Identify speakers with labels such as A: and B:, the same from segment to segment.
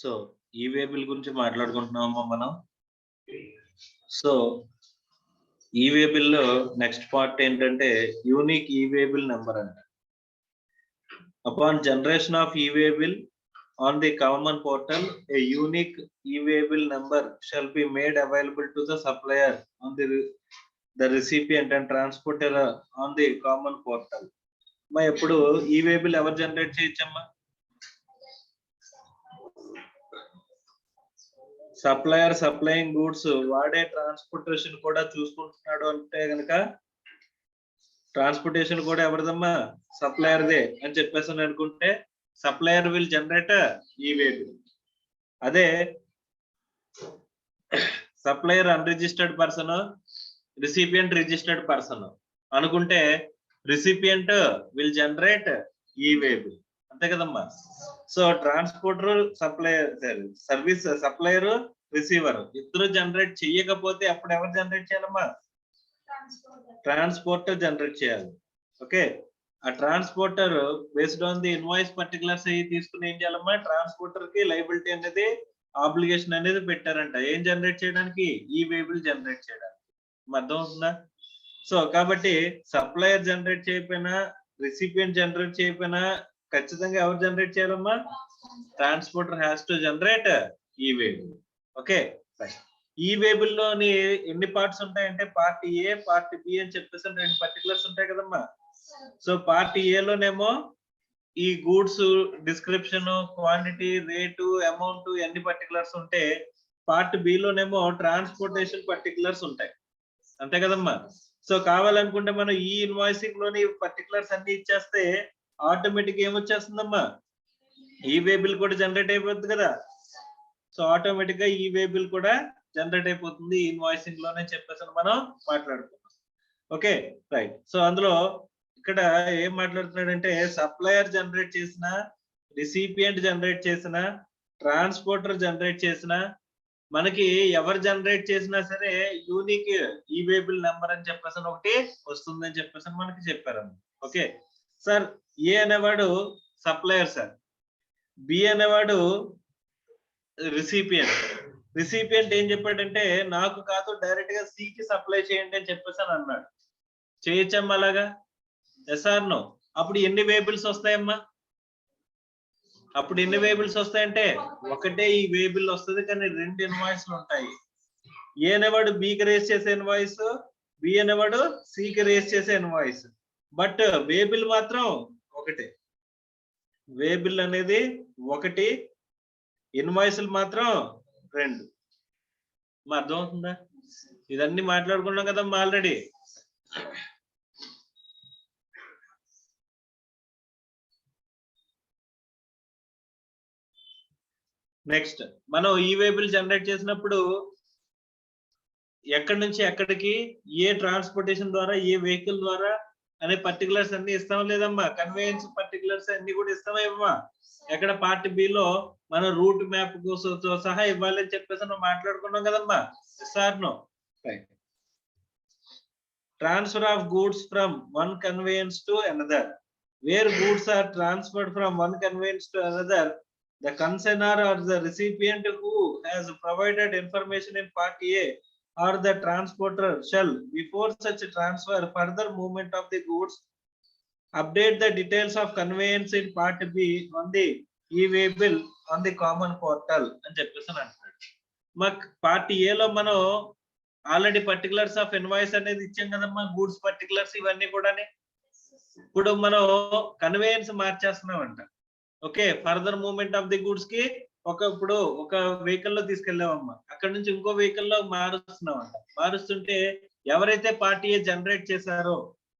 A: So ఈ way bill గురించి మాట్లాడుకుంటున్నామమ్మా మనం. సో ఈ వే బిల్ లో నెక్స్ట్ పార్ట్ ఏంటంటే యూనిక్ ఈ వే బిల్ నెంబర్ అంట. అపాన్ జనరేషన్ ఆఫ్ ఈ way bill on the common portal, a unique e-way bill number shall be made available to the supplier on the recipient and transporter on the common portal. మా ఎప్పుడు e-way bill ఎవరు generate చేయొచ్చమ్మా? Supplier supplying goods వాడే transportation కూడా చూసుకుంటున్నాడు అంటే గనక transportation కూడా ఎవరిదమ్మా? సప్లయర్దే అని చెప్పేసి అనుకుంటే supplier will generate e-way bill. అదే supplier unregistered person, recipient registered person అనుకుంటే recipient will generate e-way bill. అంతే కదమ్మా. So transporter supplier service supplier receiver ఇద్దరు జనరేట్ చేయకపోతే అప్పుడు ఎవరు జనరేట్ చేయాలమ్మా? ట్రాన్స్పోర్టర్ జనరేట్ చేయాలి. ఓకే, ఆ transporter based on the invoice particulars అయ్యి తీసుకుని ఏం చేయాలమ్మా? ట్రాన్స్పోర్టర్ కి లైబిలిటీ అనేది ఆబ్లిగేషన్ అనేది పెట్టారంట. ఏం జనరేట్ చేయడానికి? ఈ-వే బిల్ జనరేట్ చేయడానికి. అర్థం అవుతుందా? సో కాబట్టి సప్లయర్ జనరేట్ చేయకపోయినా రిసిపియంట్ జనరేట్ చేయకపోయినా ఖచ్చితంగా ఎవరు జనరేట్ చేయాలమ్మా? Transporter has to generate e-way bill. Okay, e-way bill లోని ఎన్ని పార్ట్స్ ఉంటాయంటే పార్ట్ ఏ, పార్ట్ బి అని చెప్పేసి 2 పర్టికులర్స్ ఉంటాయి కదమ్మా. సో పార్ట్ ఏలోనేమో ఈ goods description, quantity, rate, amount అన్ని పర్టికులర్స్ ఉంటే పార్ట్ బిలోనేమో ట్రాన్స్పోర్టేషన్ పర్టికులర్స్ ఉంటాయి. అంతే కదమ్మా. సో కావాలనుకుంటే మనం ఈ ఇన్వాయిసింగ్ లోని పర్టికులర్స్ అన్ని ఇచ్చేస్తే ఆటోమేటిక్ ఏమొచ్చేస్తుందమ్మా? ఈ-వే బిల్ కూడా జనరేట్ అయిపోతుంది కదా. సో ఆటోమేటిక్ గా ఈ-వే బిల్ కూడా జనరేట్ అయిపోతుంది ఇన్వాయిసింగ్ లోనే చెప్పేసి మనం మాట్లాడుకున్నాం. Okay right. సో అందులో ఇక్కడ ఏం మాట్లాడుతున్నాడంటే సప్లయర్ జనరేట్ చేసిన, రిసిపియంట్ జనరేట్ చేసిన, ట్రాన్స్పోర్టర్ జనరేట్ చేసిన, మనకి ఎవరు జనరేట్ చేసినా సరే యూనిక్ ఈ-వే బిల్ నెంబర్ అని చెప్పేసి ఒకటి వస్తుందని చెప్పేసి మనకి చెప్పారు. ఓకే సార్, ఏ అనేవాడు సప్లయర్ సార్, బి అనేవాడు రిసిపియంట్. రిసిపియంట్ ఏం చెప్పాడంటే నాకు కాదు డైరెక్ట్ గా సి కి సప్లై చేయండి అని చెప్పేసి అన్నాడు. చేయొచ్చమ్మా అలాగా? Yes or no? అప్పుడు ఎన్ని వేబిల్స్ వస్తాయమ్మా? అప్పుడు ఎన్ని వేబిల్స్ వస్తాయంటే ఒకటే ఈ వే బిల్ వస్తుంది, కానీ 2 ఇన్వాయిస్లు ఉంటాయి. ఏ అనేవాడు బికి రేస్ చేసే ఇన్వాయిస్, బి అనేవాడు సికి రేస్ చేసే ఇన్వాయిస్. బట్ వే బిల్ మాత్రం ఒకటే. వే బిల్ అనేది ఒకటి, ఇన్వాయిస్లు మాత్రం 2. అర్థం అవుతుందా? ఇదన్నీ మాట్లాడుకున్నాం కదమ్మా ఆల్రెడీ. నెక్స్ట్ మనం ఈ-వే బిల్ జనరేట్ చేసినప్పుడు ఎక్కడి నుంచి ఎక్కడికి, ఏ ట్రాన్స్పోర్టేషన్ ద్వారా, ఏ వెహికల్ ద్వారా అనే పర్టికులర్స్ అన్ని ఇస్తాం లేదమ్మా? కన్వేయన్స్ పర్టికులర్స్ అన్ని కూడా ఇస్తామా ఇవ్వమా? ఎక్కడ పార్ట్ బిలో మనం రూట్ మ్యాప్ కోసం సహా ఇవ్వాలని చెప్పేసి మనం మాట్లాడుకున్నాం కదమ్మా. Sir no? Right. Transfer of goods from one conveyance to another. Where goods are transferred from one conveyance to another, the consignor or the recipient who has provided information in part A or the transporter shall, before such transfer further movement of the goods, update the details of conveyance in part B on the e-way bill on the common portal అని చెప్పేసి అంటాడు. మాకు part A లో మనం already particulars of invoice అనేది ఇచ్చాం కదమ్మా, goods particulars ఇవన్నీ కూడా. ఇప్పుడు మనం కన్వేయన్స్ మార్చేస్తున్నామంట. Okay, further movement of the goods కి ఇప్పుడు ఒక వెహికల్ లో తీసుకెళ్ళామమ్మా, అక్కడ నుంచి ఇంకో వెహికల్ లో మారుస్తున్నామంట. మారుస్తుంటే ఎవరైతే పార్ట్ ఏ జనరేట్ చేశారో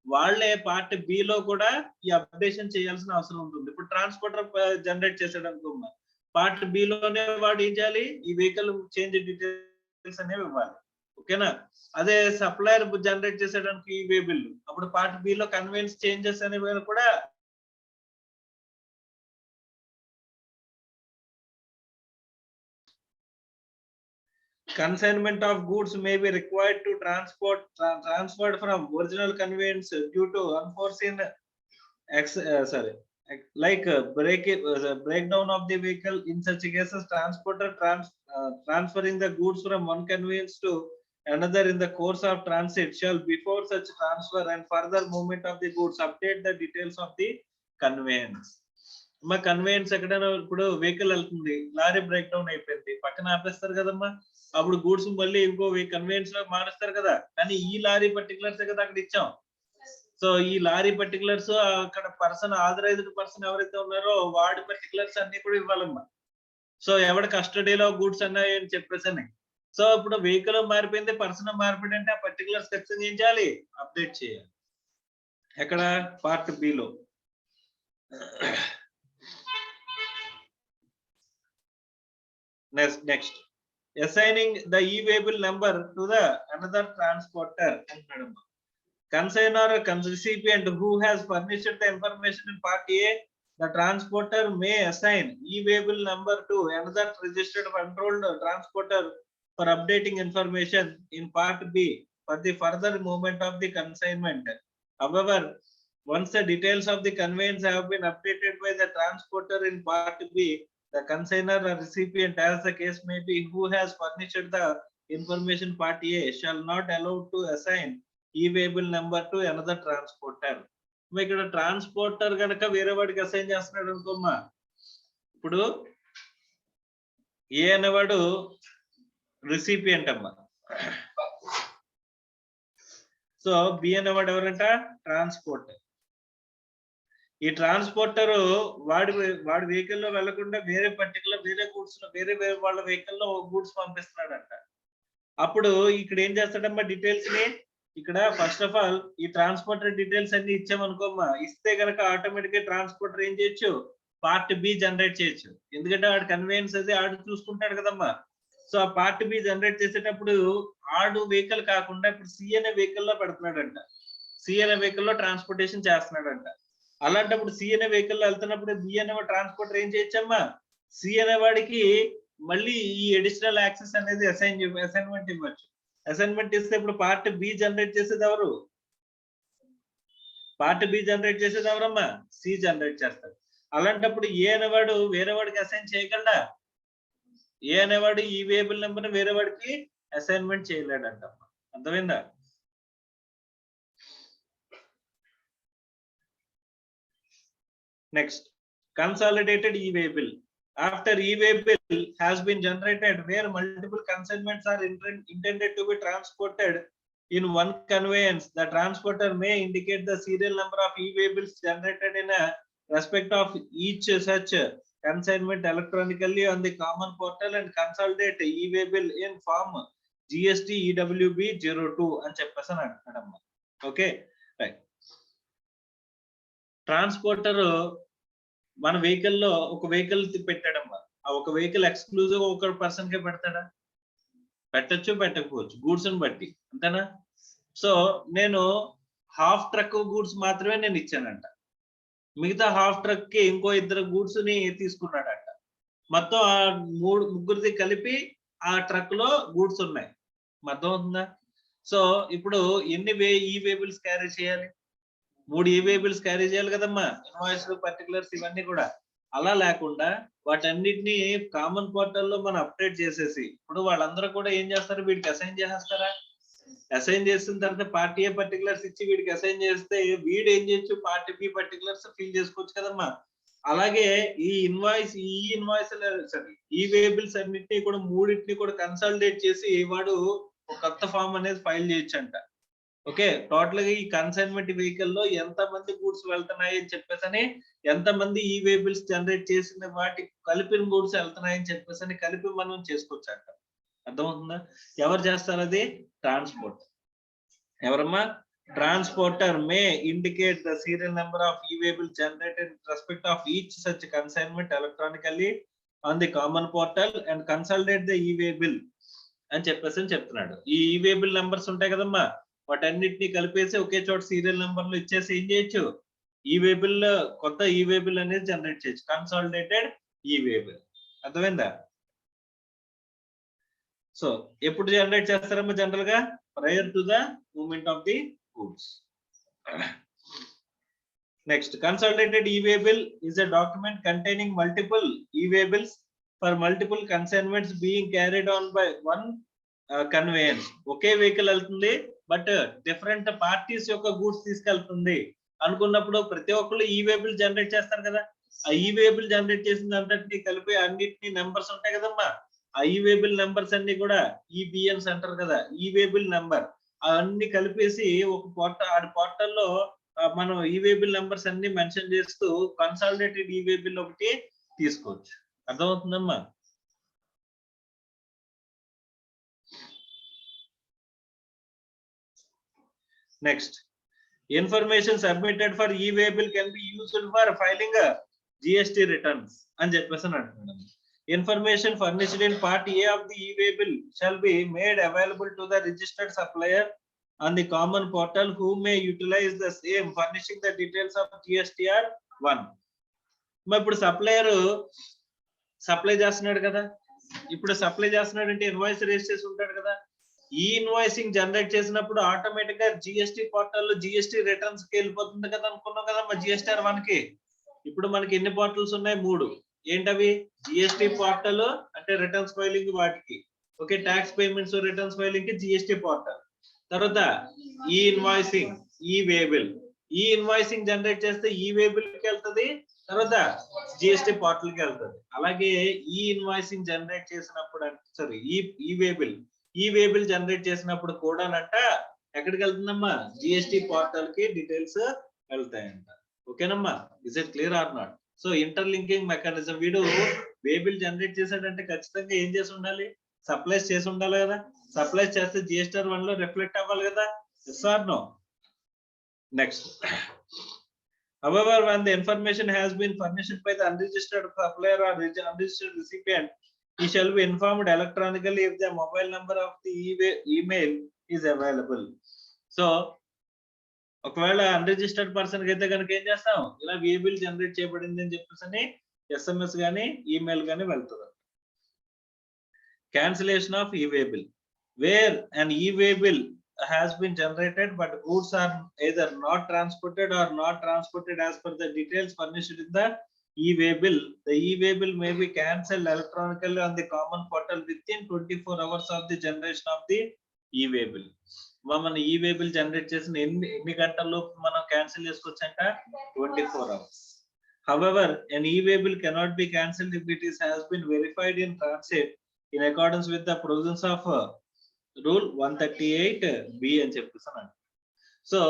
A: వాళ్ళే పార్ట్ బి లో కూడా ఈ అప్డేషన్ చేయాల్సిన అవసరం ఉంటుంది. ఇప్పుడు ట్రాన్స్పోర్టర్ జనరేట్ చేసాడు అనుకోమ్మా, పార్ట్ బి లోనే వాడు ఏం చేయాలి? ఈ వెహికల్ చేంజ్ డీటెయిల్స్ అనేవి ఇవ్వాలి. ఓకేనా? అదే సప్లయర్ జనరేట్ చేసేయడానికి ఈ-వే బిల్, అప్పుడు పార్ట్ బి లో కన్వెన్స్ చేంజెస్ అనేవి కూడా consignment of goods may be required to transferred from original conveyance due to unforeseen like breakdown of the vehicle. In such cases, transporter transferring the goods from one conveyance to another in the course of transit shall, before such transfer and further movement of the goods, update the details of the conveyance. మా conveyance ఎక్కడైనా ఇప్పుడు vehicle వెళ్తుంది, lorry break down అయిపోయింది, పక్కన ఆపేస్తారు కదమ్మా, అప్పుడు goods మళ్ళీ ఇంకో కన్వేయన్స్ లో మారుస్తారు కదా, కానీ ఈ లారీ పర్టికులర్స్ కదా అక్కడ ఇచ్చాం. సో ఈ లారీ పర్టికులర్స్ అక్కడ పర్సన్, ఆథరైజ్డ్ పర్సన్ ఎవరైతే ఉన్నారో వాడి పర్టికులర్స్ అన్ని కూడా ఇవ్వాలమ్మా. సో ఎవరి కస్టడీలో గూడ్స్ అన్నాయి అని చెప్పేసి. సో ఇప్పుడు వెహికల్ మారిపోయింది, పర్సన్ మారిపోయింది అంటే ఆ పర్టికులర్స్ ఖచ్చితంగా ఏం చేయాలి, అప్డేట్ చేయాలి. ఎక్కడ పార్ట్ బి లో. Next assigning the e-waybill number to the another transporter. Consignor or recipient who has furnished the information in part A, the transporter may assign e-waybill number to another registered controlled transporter for updating information in part B for the further movement of the consignment. However, once the details of the conveyance have been updated by the transporter in part B, the consignor or recipient, as the case may be, who has furnished the information part A, shall not allow to assign e-waybill number to another transporter. ఇక్కడ transporter గనక వేరే వాడికి assign చేస్తున్నాడు అనుకోమ్మా, ఇప్పుడు ఏ అనేవాడు recipient అమ్మా, so B అనేవాడు ఎవరంట ట్రాన్స్పోర్టర్. ఈ ట్రాన్స్పోర్టర్ వాడి వెహికల్ లో వెళ్లకుండా వేరే పర్టికులర్ వేరే గూడ్స్ లో వేరే వాళ్ళ వెహికల్ లో గూడ్స్ పంపిస్తున్నాడంట. అప్పుడు ఇక్కడ ఏం చేస్తాడమ్మా, డీటెయిల్స్ ని ఇక్కడ ఫస్ట్ ఆఫ్ ఆల్ ఈ ట్రాన్స్పోర్టర్ డీటెయిల్స్ అన్ని ఇచ్చామనుకోమ్మా, ఇస్తే కనుక ఆటోమేటిక్ గా ట్రాన్స్పోర్టర్ ఏం చేయొచ్చు, పార్ట్ బి జనరేట్ చేయొచ్చు. ఎందుకంటే ఆడు కన్వేయన్స్ అది ఆడు చూసుకుంటాడు కదమ్మా. సో ఆ పార్ట్ బి జనరేట్ చేసేటప్పుడు ఆడు వెహికల్ కాకుండా ఇప్పుడు సి అనే వెహికల్ లో పెడుతున్నాడంట, సి అనే వెహికల్ లో ట్రాన్స్పోర్టేషన్ చేస్తున్నాడంట. అలాంటప్పుడు సి అనే వెహికల్ లో వెళ్తున్నప్పుడు బి అనే ట్రాన్స్పోర్టర్ ఏం చేయొచ్చమ్మా, సి అనే వాడికి మళ్ళీ ఈ అడిషనల్ యాక్సెస్ అనేది అసైన్మెంట్ ఇవ్వచ్చు. అసైన్మెంట్ ఇస్తే ఇప్పుడు పార్ట్ బి జనరేట్ చేసేది ఎవరు, పార్ట్ బి జనరేట్ చేసేది ఎవరమ్మా, సి జనరేట్ చేస్తారు. అలాంటప్పుడు ఏ అనేవాడు వేరే వాడికి అసైన్ చేయగలడా, ఏ అనేవాడు ఈ వేరియబుల్ నెంబర్ వేరే వాడికి అసైన్మెంట్ చేయలేడంటమ్మా. అర్థమైందా? Next consolidated e-waybill. After e-waybill has been generated where multiple consignments are intended to be transported in one conveyance, the transporter may indicate the serial number of e-waybills generated in a respect of each such consignment electronically on the common portal and consolidate e-waybill in form GST EWB 02 అని చెప్పేసి అంటాడమ్మా. Okay right. Transporter మన vehicle లో ఒక vehicle పెట్టాడమ్మా, ఆ ఒక vehicle exclusive ఒక పర్సన్ కే పెడతాడా, పెట్టచ్చు పెట్టకపోవచ్చు గూడ్స్ ని బట్టి, అంతేనా. సో నేను హాఫ్ ట్రక్ గూడ్స్ మాత్రమే నేను ఇచ్చానంట, మిగతా హాఫ్ ట్రక్ కి ఇంకో ఇద్దరు గూడ్స్ ని తీసుకున్నాడంట. మొత్తం ఆ ముగ్గురిది కలిపి ఆ ట్రక్ లో గూడ్స్ ఉన్నాయి. అర్థం అవుతుందా? సో ఇప్పుడు ఎన్ని ఈ-వేబుల్స్ క్యారీ చేయాలి, 3 ఈ-వేబుల్స్ క్యారీ చేయాలి కదమ్మా, ఇన్వాయిస్ పర్టికులర్స్ ఇవన్నీ కూడా. అలా లేకుండా వాటన్నిటిని కామన్ పోర్టల్ లో మనం అప్డేట్ చేసేసి ఇప్పుడు వాళ్ళందరూ కూడా ఏం చేస్తారు, వీడికి అసైన్ చేసేస్తారా, అసైన్ చేసిన తర్వాత పార్టీ ఏ పర్టికులర్స్ ఇచ్చి వీడికి అసైన్ చేస్తే వీడు ఏం చేయొచ్చు, పార్టీ బి పర్టికులర్స్ ఫిల్ చేసుకోవచ్చు కదమ్మా. అలాగే ఈ ఇన్వాయిస్ సారీ ఈ-వేబుల్స్ అన్నిటిని కూడా మూడింటిని కూడా కన్సాలిడేట్ చేసి వాడు ఒక కొత్త ఫామ్ అనేది ఫైల్ చేయొచ్చు అంట. ఓకే, టోటల్ గా ఈ కన్సైన్మెంట్ వెహికల్ లో ఎంత మంది గూడ్స్ వెళ్తున్నాయి అని చెప్పేసి, ఎంత మంది ఈ-వేబుల్స్ జనరేట్ చేసిన వాటి కలిపిన గూడ్స్ వెళ్తున్నాయని చెప్పేసి కలిపి మనం చేసుకోవచ్చు అంట. అర్థమవుతుందా? ఎవరు చేస్తారు అది? ట్రాన్స్పోర్ట్. ఎవరమ్మా? Transporter may indicate the serial number of e-way bill generated in respect of each such consignment electronically on the common portal and consolidate the e-way bill అని చెప్పేసి చెప్తున్నాడు. ఈ ఈ-వేబుల్ నెంబర్స్ ఉంటాయి కదమ్మా, వాటన్నిటిని కలిపేసి ఒకే చోట సీరియల్ నెంబర్లు ఇచ్చేసి ఏం చేయొచ్చు, ఈ-వేబుల్ కొత్త ఈ-వేబుల్ అనేది జనరేట్ చేయొచ్చు, కన్సాలిడేటెడ్ ఈ-వేబుల్. అర్థమైందా? సో ఎప్పుడు జనరేట్ చేస్తారమ్మా, జనరల్ గా prior to the movement of the goods. Next, consolidated e-way bill is a document containing multiple e-way bills for multiple consignments being carried on by one conveyance. Okay vehicle వెళ్తుంది but different parties యొక్క goods తీసుకెళ్తుంది అనుకున్నప్పుడు ప్రతి ఒక్కళ్ళు ఈ-వే bill generate చేస్తారు కదా. ఆ ఈ-వే bill generate చేసిన అంతటిని కలిపి అన్నిటిని నెంబర్స్ ఉంటాయి కదమ్మా. ఆ ఈ-వే బిల్ నెంబర్స్ అన్ని కూడా ఈబిఎన్స్ అంటారు కదా, ఈ-వే బిల్ నెంబర్ అవన్నీ కలిపేసి ఒక పోర్టల్లో మనం ఈ-వే బిల్ నెంబర్స్ అన్ని మెన్షన్ చేస్తూ కన్సాలిడేటెడ్ ఈ-వే బిల్ ఒకటి తీసుకోవచ్చు. అర్థమవుతుందమ్మా? Next, information submitted for e-way bill can be used for filing a GST returns అని చెప్పేసి అంటున్నాను. Information furnished in part A of the e-way bill shall be made available to the registered supplier on the common portal who may utilize the same furnishing the details of GSTR 1. ఇప్పుడు supplier supply చేస్తున్నాడు కదా, ఇప్పుడు supply చేస్తున్నాడు అంటే invoice race చేసి ఉంటాడు కదా. E invoicing generate చేసినప్పుడు ఆటోమేటిక్ గా జిఎస్టీ పోర్టల్లో జిఎస్టీ రిటర్న్స్ కి వెళ్ళిపోతుంది కదా అనుకున్నాం కదా మా జిఎస్టీఆర్ 1 కి. ఇప్పుడు మనకి ఎన్ని పోర్టల్స్ ఉన్నాయి? 3. ఏంటవి? జిఎస్టీ పోర్టల్ అంటే రిటర్న్స్ ఫైలింగ్ వాటికి, okay, tax payments returns filing కి జిఎస్టీ పోర్టల్. తర్వాత ఈ ఇన్వాయిసింగ్, ఈ way bill, e invoicing generate చేస్తే ఈ వే బిల్ కి వెళ్తుంది, తర్వాత జిఎస్టీ పోర్టల్ కి వెళ్తుంది. అలాగే ఈ ఇన్వాయిసింగ్ జనరేట్ చేసినప్పుడు సారీ ఈ వే బిల్, ఈ వే బిల్ జనరేట్ చేసినప్పుడు కూడానంట ఎక్కడికి వెళ్తుందమ్మా? జిఎస్టీ పోర్టల్ కి డీటెయిల్స్ వెళ్తాయంట. ఓకేనమ్మా? Is it clear or not? So interlinking mechanism, వీడు వే బిల్ జనరేట్ చేశాడంటే ఖచ్చితంగా ఏం చేసి ఉండాలి? సప్లైస్ చేసి ఉండాలి కదా. సప్లైస్ చేస్తే జిఎస్టీఆర్ 1 లో రిఫ్లెక్ట్ అవ్వాలి కదా. Yes or no? Next, however when the information has been furnished by the unregistered supplier or unregistered recipient, he shall be informed electronically if the mobile number of the email is available. So ఒకవేళ unregistered person కి అయితే కనుక ఏం చేస్తాం? ఇలా way bill generate చేయబడింది అని చెప్పేసి ఎస్ఎంఎస్ గానీ ఈమెయిల్ గానీ వెళ్తుంది. Cancellation of e-way bill, where an e-way bill has been generated but goods are either not transported or not transported as per the details furnished in the e-way bill, the e-way bill may be cancelled electronically on the common portal within 24 hours of the generation of the e-way bill. మనం e-way bill generate చేసిన ఎన్ని గంటల్లో మనం cancel చేసుకోవచ్చు అంట? 24 hours. However, an e-way bill cannot be cancelled if it has been verified in transit in accordance with the provisions of rule 138B అని చెప్పేసాను. So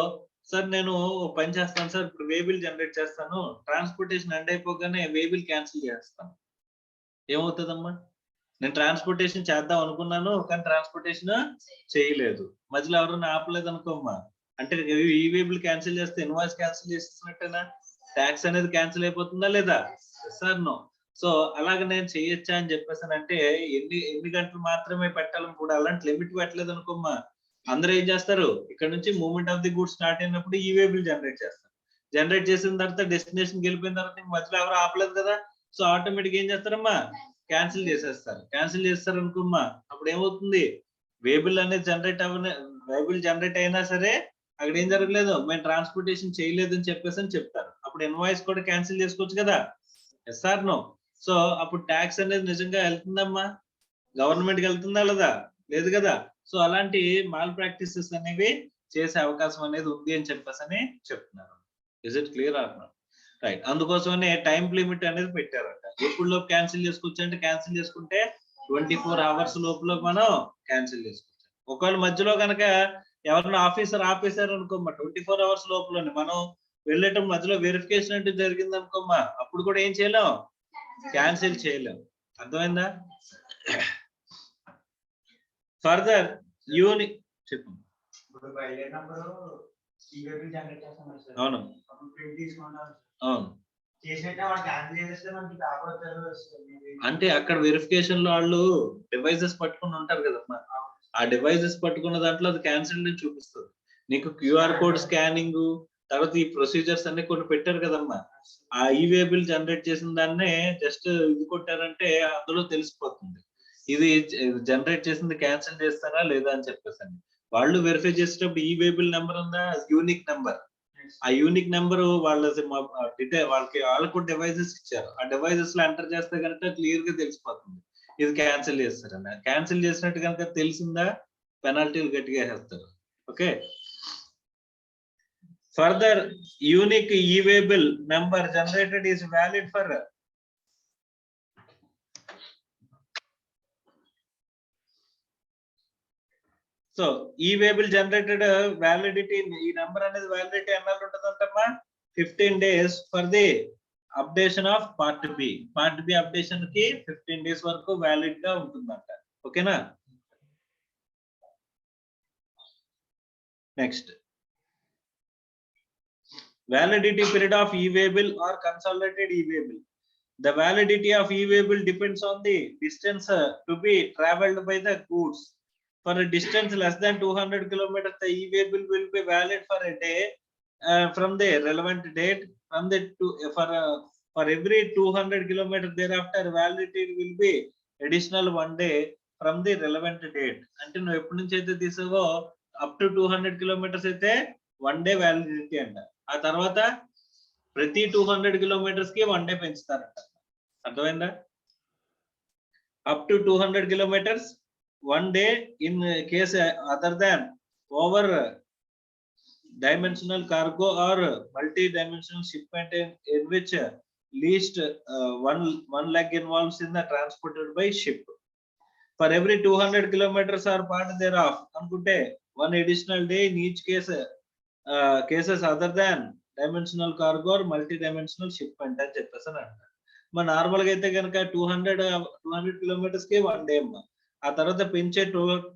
A: sir నేను పని చేస్తాను సార్, ఇప్పుడు వే బిల్ జనరేట్ చేస్తాను, ట్రాన్స్పోర్టేషన్ ఎండ్ అయిపోగానే way bill cancel చేస్తాను, ఏమవుతుందమ్మా? నేను ట్రాన్స్పోర్టేషన్ చేద్దాం అనుకున్నాను కానీ ట్రాన్స్పోర్టేషన్ చేయలేదు, మధ్యలో ఎవరైనా ఆపలేదు అనుకోమ్మా, అంటే ఈ వే బిల్ క్యాన్సిల్ చేస్తే ఇన్వాయిస్ క్యాన్సిల్ చేస్తున్నట్టేనా? ట్యాక్స్ అనేది క్యాన్సిల్ అయిపోతుందా లేదా? Sir no. సో అలాగే నేను చేయొచ్చా అని చెప్పేసానంటే ఎన్ని గంటలు మాత్రమే పెట్టాలని కూడా అలాంటి లిమిట్ పెట్టలేదు అనుకోమ్మా, అందరూ ఏం చేస్తారు? ఇక్కడ నుంచి movement of the goods start అయినప్పుడు ఈ వే బిల్ జనరేట్ చేస్తారు. జనరేట్ చేసిన తర్వాత డెస్టినేషన్ వెళ్ళిపోయిన తర్వాత మధ్యలో ఎవరు ఆపలేదు కదా. సో ఆటోమేటిక్ ఏం చేస్తారమ్మా? క్యాన్సిల్ చేసేస్తారు. క్యాన్సిల్ చేస్తారు అనుకోమ్మా, అప్పుడు ఏమవుతుంది? వే బిల్ అనేది వే బిల్ జనరేట్ అయినా సరే అక్కడ ఏం జరగలేదు, మేము ట్రాన్స్పోర్టేషన్ చేయలేదు అని చెప్పేసి అని చెప్తారు. అప్పుడు ఇన్వాయిస్ కూడా క్యాన్సిల్ చేసుకోవచ్చు కదా. Yes or no? సో అప్పుడు ట్యాక్స్ అనేది నిజంగా వెళ్తుందమ్మా? గవర్నమెంట్ కి వెళ్తుందా లేదా? లేదు కదా. సో అలాంటి మాల్ ప్రాక్టీసెస్ అనేవి చేసే అవకాశం అనేది ఉంది అని చెప్పేసి అని చెప్తున్నారు. Is it clear or not? Right. అందుకోసమనే టైం లిమిట్ అనేది పెట్టారంట. ఎప్పుడు లోపు క్యాన్సిల్ చేసుకోవచ్చు అంటే క్యాన్సిల్ చేసుకుంటే 24 hours లోపల మనం క్యాన్సిల్ చేసుకోవచ్చు. ఒకవేళ మధ్యలో కనుక ఎవరైనా ఆఫీసర్ ఆపేశారు అనుకోమ్మా, 24 hours లోపలనే మనం వెళ్ళటం మధ్యలో వెరిఫికేషన్ అంటే జరిగింది అనుకోమ్మా, అప్పుడు కూడా ఏం చేయలేం? క్యాన్సిల్ చేయలేం. అర్థమైందా? ఫర్దర్ చెప్పు. అవును అవును, అంటే అక్కడ వెరిఫికేషన్ లో వాళ్ళు డివైజెస్ పట్టుకుని ఉంటారు కదమ్మా, ఆ డివైజెస్ పట్టుకున్న దాంట్లో అది క్యాన్సిల్ అని చూపిస్తుంది. నీకు క్యూఆర్ కోడ్ స్కానింగ్ తర్వాత ఈ ప్రొసీజర్స్ అన్ని కొన్ని పెట్టారు కదమ్మా, ఆ ఈ-వే బిల్ జనరేట్ చేసిన దాన్నే జస్ట్ ఇది కొట్టారంటే అందులో తెలిసిపోతుంది ఇది జనరేట్ చేసింది క్యాన్సిల్ చేస్తారా లేదా అని చెప్పేసి. వాళ్ళు వెరిఫై చేసేటప్పుడు ఈ-వే బిల్ నెంబర్ ఉందా? Unique number. ఆ యూనిక్ నెంబర్ వాళ్ళకు డివైజెస్ ఇచ్చారు. ఆ డివైజెస్ లో ఎంటర్ చేస్తే కనుక క్లియర్ గా తెలిసిపోతుంది ఇది క్యాన్సిల్ చేస్తారన్న. క్యాన్సిల్ చేసినట్టు కనుక తెలిసిందా పెనాల్టీలు గట్టిగా వేస్తారు. Okay, further unique e-way bill number generated is valid for so e-way bill generated validity, ఈ నెంబర్ అనేది వ్యాలిడిటీ ఎన్నాళ్ళు ఉంటుందంటమ్మా 15 days for the updation of part B. Part B updation కి 15 days వరకు వ్యాలిడ్ గా ఉంటుందంట. ఓకేనా, next validity period of e-waybill or consolidated e-waybill. The validity of e-waybill depends on the distance to be traveled by the goods. For a distance less than 200 kilometers, the e-waybill will be valid for a day from the relevant date. From the for every 200 kilometers thereafter, validity will be additional 1 day from the relevant date. అంటే నువ్వు ఎప్పటి నుంచి అయితే తీసావో up to 200 kilometers అయితే 1 day validity అంట. ఆ తర్వాత ప్రతి 200 kilometers కి 1 day పెంచుతారంట. అర్థమైందా? Up to 200 kilometers 1 day in case other than over dimensional cargo or multi-dimensional shipment in which least one leg involves in the transported by ship. For every 200 kilometers or part thereof అనుకుంటే 1 additional day in each case cases other than dimensional cargo or multi-dimensional shipment అని చెప్పేసి అంట. మన normal గా అయితే కనుక 200 kilometers కి 1 day అమ్మా. ఆ తర్వాత పెంచే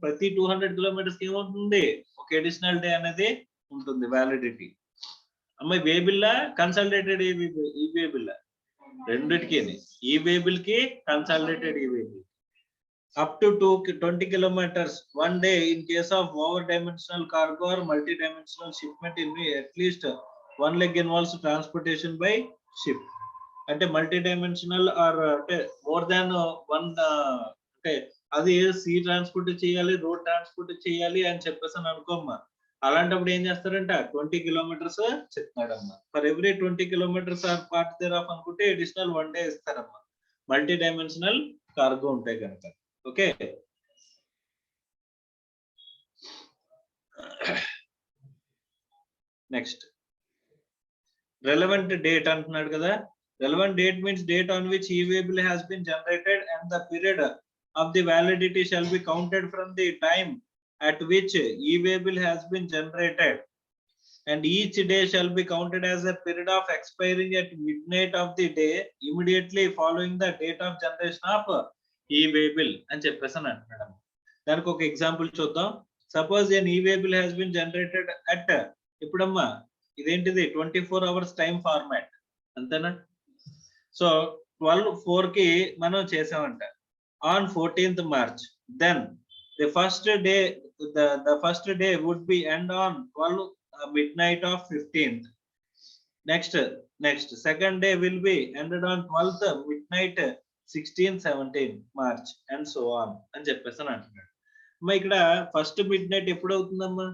A: ప్రతి 200 kilometers కి ఏముంటుంది, ఒక అడిషనల్ డే అనేది ఉంటుంది వ్యాలిడిటీ. అమ్మాయి వేబిల్లా కన్సల్టేటెడ్ ఈ వేబిల్లా రెండిటికి, ఈ వేబిల్ కి కన్సల్టేటెడ్ ఈ waybill. Up to 20 kilometers 1 day in case of over dimensional cargo or multi-dimensional shipment in at least 1 leg involves transportation by ship. అంటే మల్టీ డైమెన్షనల్ ఆర్ అంటే మోర్ దాన్ 1 అంటే అది సీ ట్రాన్స్పోర్ట్ చేయాలి, road transport చేయాలి అని చెప్పేసి అని అనుకోమ్మా. అలాంటప్పుడు ఏం చేస్తారంట 20 kilometers చెప్తున్నాడమ్మా. For every 20 kilometers or part thereof అనుకుంటే అడిషనల్ 1 day ఇస్తారమ్మా మల్టీ డైమెన్షనల్ కార్గో ఉంటాయి కనుక. ఓకే, నెక్స్ట్ relevant date అంటున్నాడు కదా. relevant date means date on which e-waybill has been generated and the period of the validity shall be counted from the time at which e-waybill has been generated, and each day shall be counted as a period of expiring at midnight of the day immediately following the date of generation of e-waybill అని చెప్పేసి అని అంటున్నాడు. దానికి ఒక example చూద్దాం. Suppose an e-waybill has been generated at, ఇప్పుడమ్మా ఇదేంటిది 24 hours time format అంతేనా. సో 12:04 కి మనం చేసామంట on 14th March. Then the first day would be end on 12 midnight of 15th. Next second day will be ended on 12th midnight 16, 17 March and so on అని చెప్పేసి అంటున్నాడు. అమ్మా ఇక్కడ first mid night ఎప్పుడు అవుతుందమ్మా,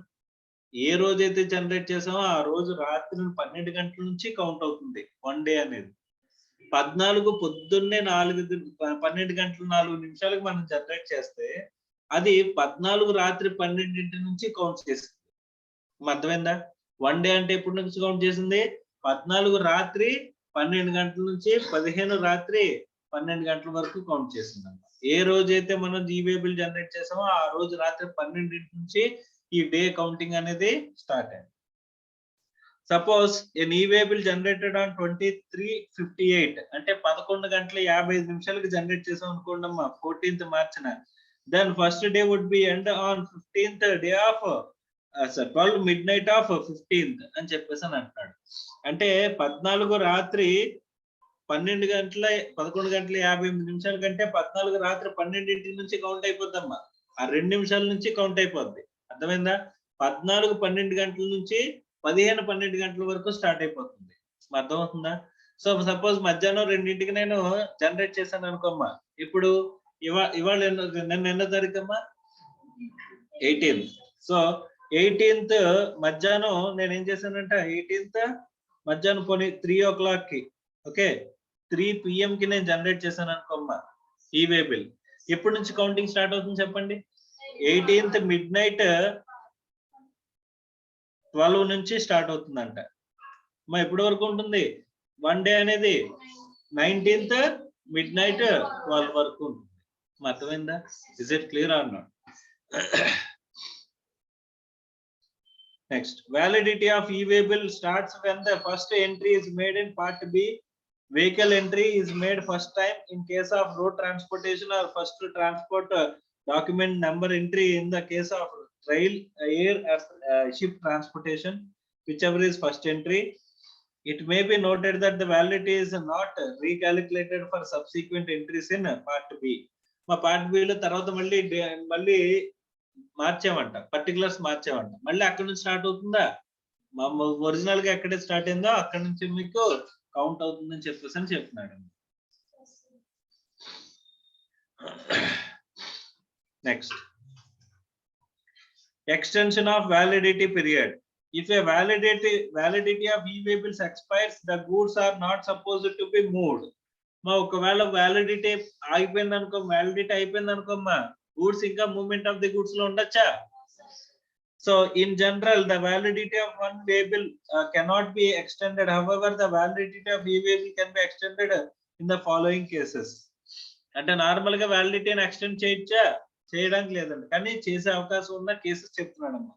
A: ఏ రోజైతే జనరేట్ చేసామో ఆ రోజు రాత్రి 12 గంటల నుంచి కౌంట్ అవుతుంది 1 day అనేది. 14 పొద్దున్నే 12 గంటల 4 నిమిషాలకు మనం జనరేట్ చేస్తే అది 14 రాత్రి 12 నుంచి కౌంట్ చేస్తుంది. అర్థమైందా? 1 day అంటే ఎప్పటి నుంచి కౌంట్ చేసింది 14 రాత్రి 12 గంటల నుంచి 15 రాత్రి 12 గంటల వరకు కౌంట్ చేసింది. ఏ రోజైతే మనం e-waybill జనరేట్ చేసామో ఆ రోజు రాత్రి 12 నుంచి ఈ డే కౌంటింగ్ అనేది స్టార్ట్ అయింది. Suppose an e-waybill generated on 23:58 అంటే 11 గంటల 55 నిమిషాలకు జనరేట్ చేసాం అనుకోండి అమ్మా 14th March. Then first day would be end on 15th day of 12 midnight of 15th అని చెప్పేసి అని అంటున్నాడు. అంటే 14 రాత్రి 11 గంటల 58 నిమిషాల కంటే 14 రాత్రి 12 నుంచి కౌంట్ అయిపోద్దమ్మా. ఆ 2 నిమిషాల నుంచి కౌంట్ అయిపోద్ది. అర్థమైందా? 14 12 గంటల నుంచి 15 12 గంటల వరకు స్టార్ట్ అయిపోతుంది. అర్థమవుతుందా? సో సపోజ్ మధ్యాహ్నం 2ంటికి నేను జనరేట్ చేశాను అనుకోమ్మా. ఇప్పుడు ఇవాళ నిన్న తారీఖు అమ్మా 18th. సో 18th మధ్యాహ్నం నేను ఏం చేశానంటే 18th మధ్యాహ్నం పోనీ 3 o'clock కి ఓకే 3 PM కి నేను జనరేట్ చేశాను అనుకోమ్మా ఈ వే బిల్. ఎప్పటి నుంచి కౌంటింగ్ స్టార్ట్ అవుతుంది చెప్పండి? 18th midnight 12 నుంచి స్టార్ట్ అవుతుందంట. మా ఎప్పటి వరకు ఉంటుంది? 1 డే అనేది 19th midnight 12 వరకు ఉంటుంది. అర్థమైందా? Is it clear or not? Next, validity of e-way bill starts when the first entry is made in Part B. Vehicle entry is made first time in case of road transportation or first transport document number entry in the case of rail, air, ship transportation, whichever is first entry. It may be noted that the validity is not recalculated for subsequent entries in Part B. మా Part B లో తర్వాత మళ్ళీ మార్చామంట, particulars మార్చామంట. మళ్ళీ అక్కడ నుంచి start అవుతుందా? Original గా ఎక్కడే స్టార్ట్ అయిందో అక్కడ నుంచి మీకు కౌంట్ అవుతుందని చెప్పేసి అని చెప్తున్నాడు. Next, extension of validity period. If a validity of e-way bills expires, the goods are not supposed to be moved. మా ఒకవేళ వ్యాలిడిటీ అయిపోయింది అనుకో, వ్యాలిడిటీ అయిపోయింది అనుకోమ్మా, goods ఇంకా మూవ్మెంట్ ఆఫ్ ది గూడ్స్ లో ఉండొచ్చా? So in general, the validity of one way bill cannot be extended. However, the validity of e-way bill can be extended in the following cases. అంటే normal గా వ్యాలిడిటీని extend చేయొచ్చా? చేయడానికి లేదండి, కానీ చేసే అవకాశం ఉన్న cases చెప్తున్నాడమ్మా.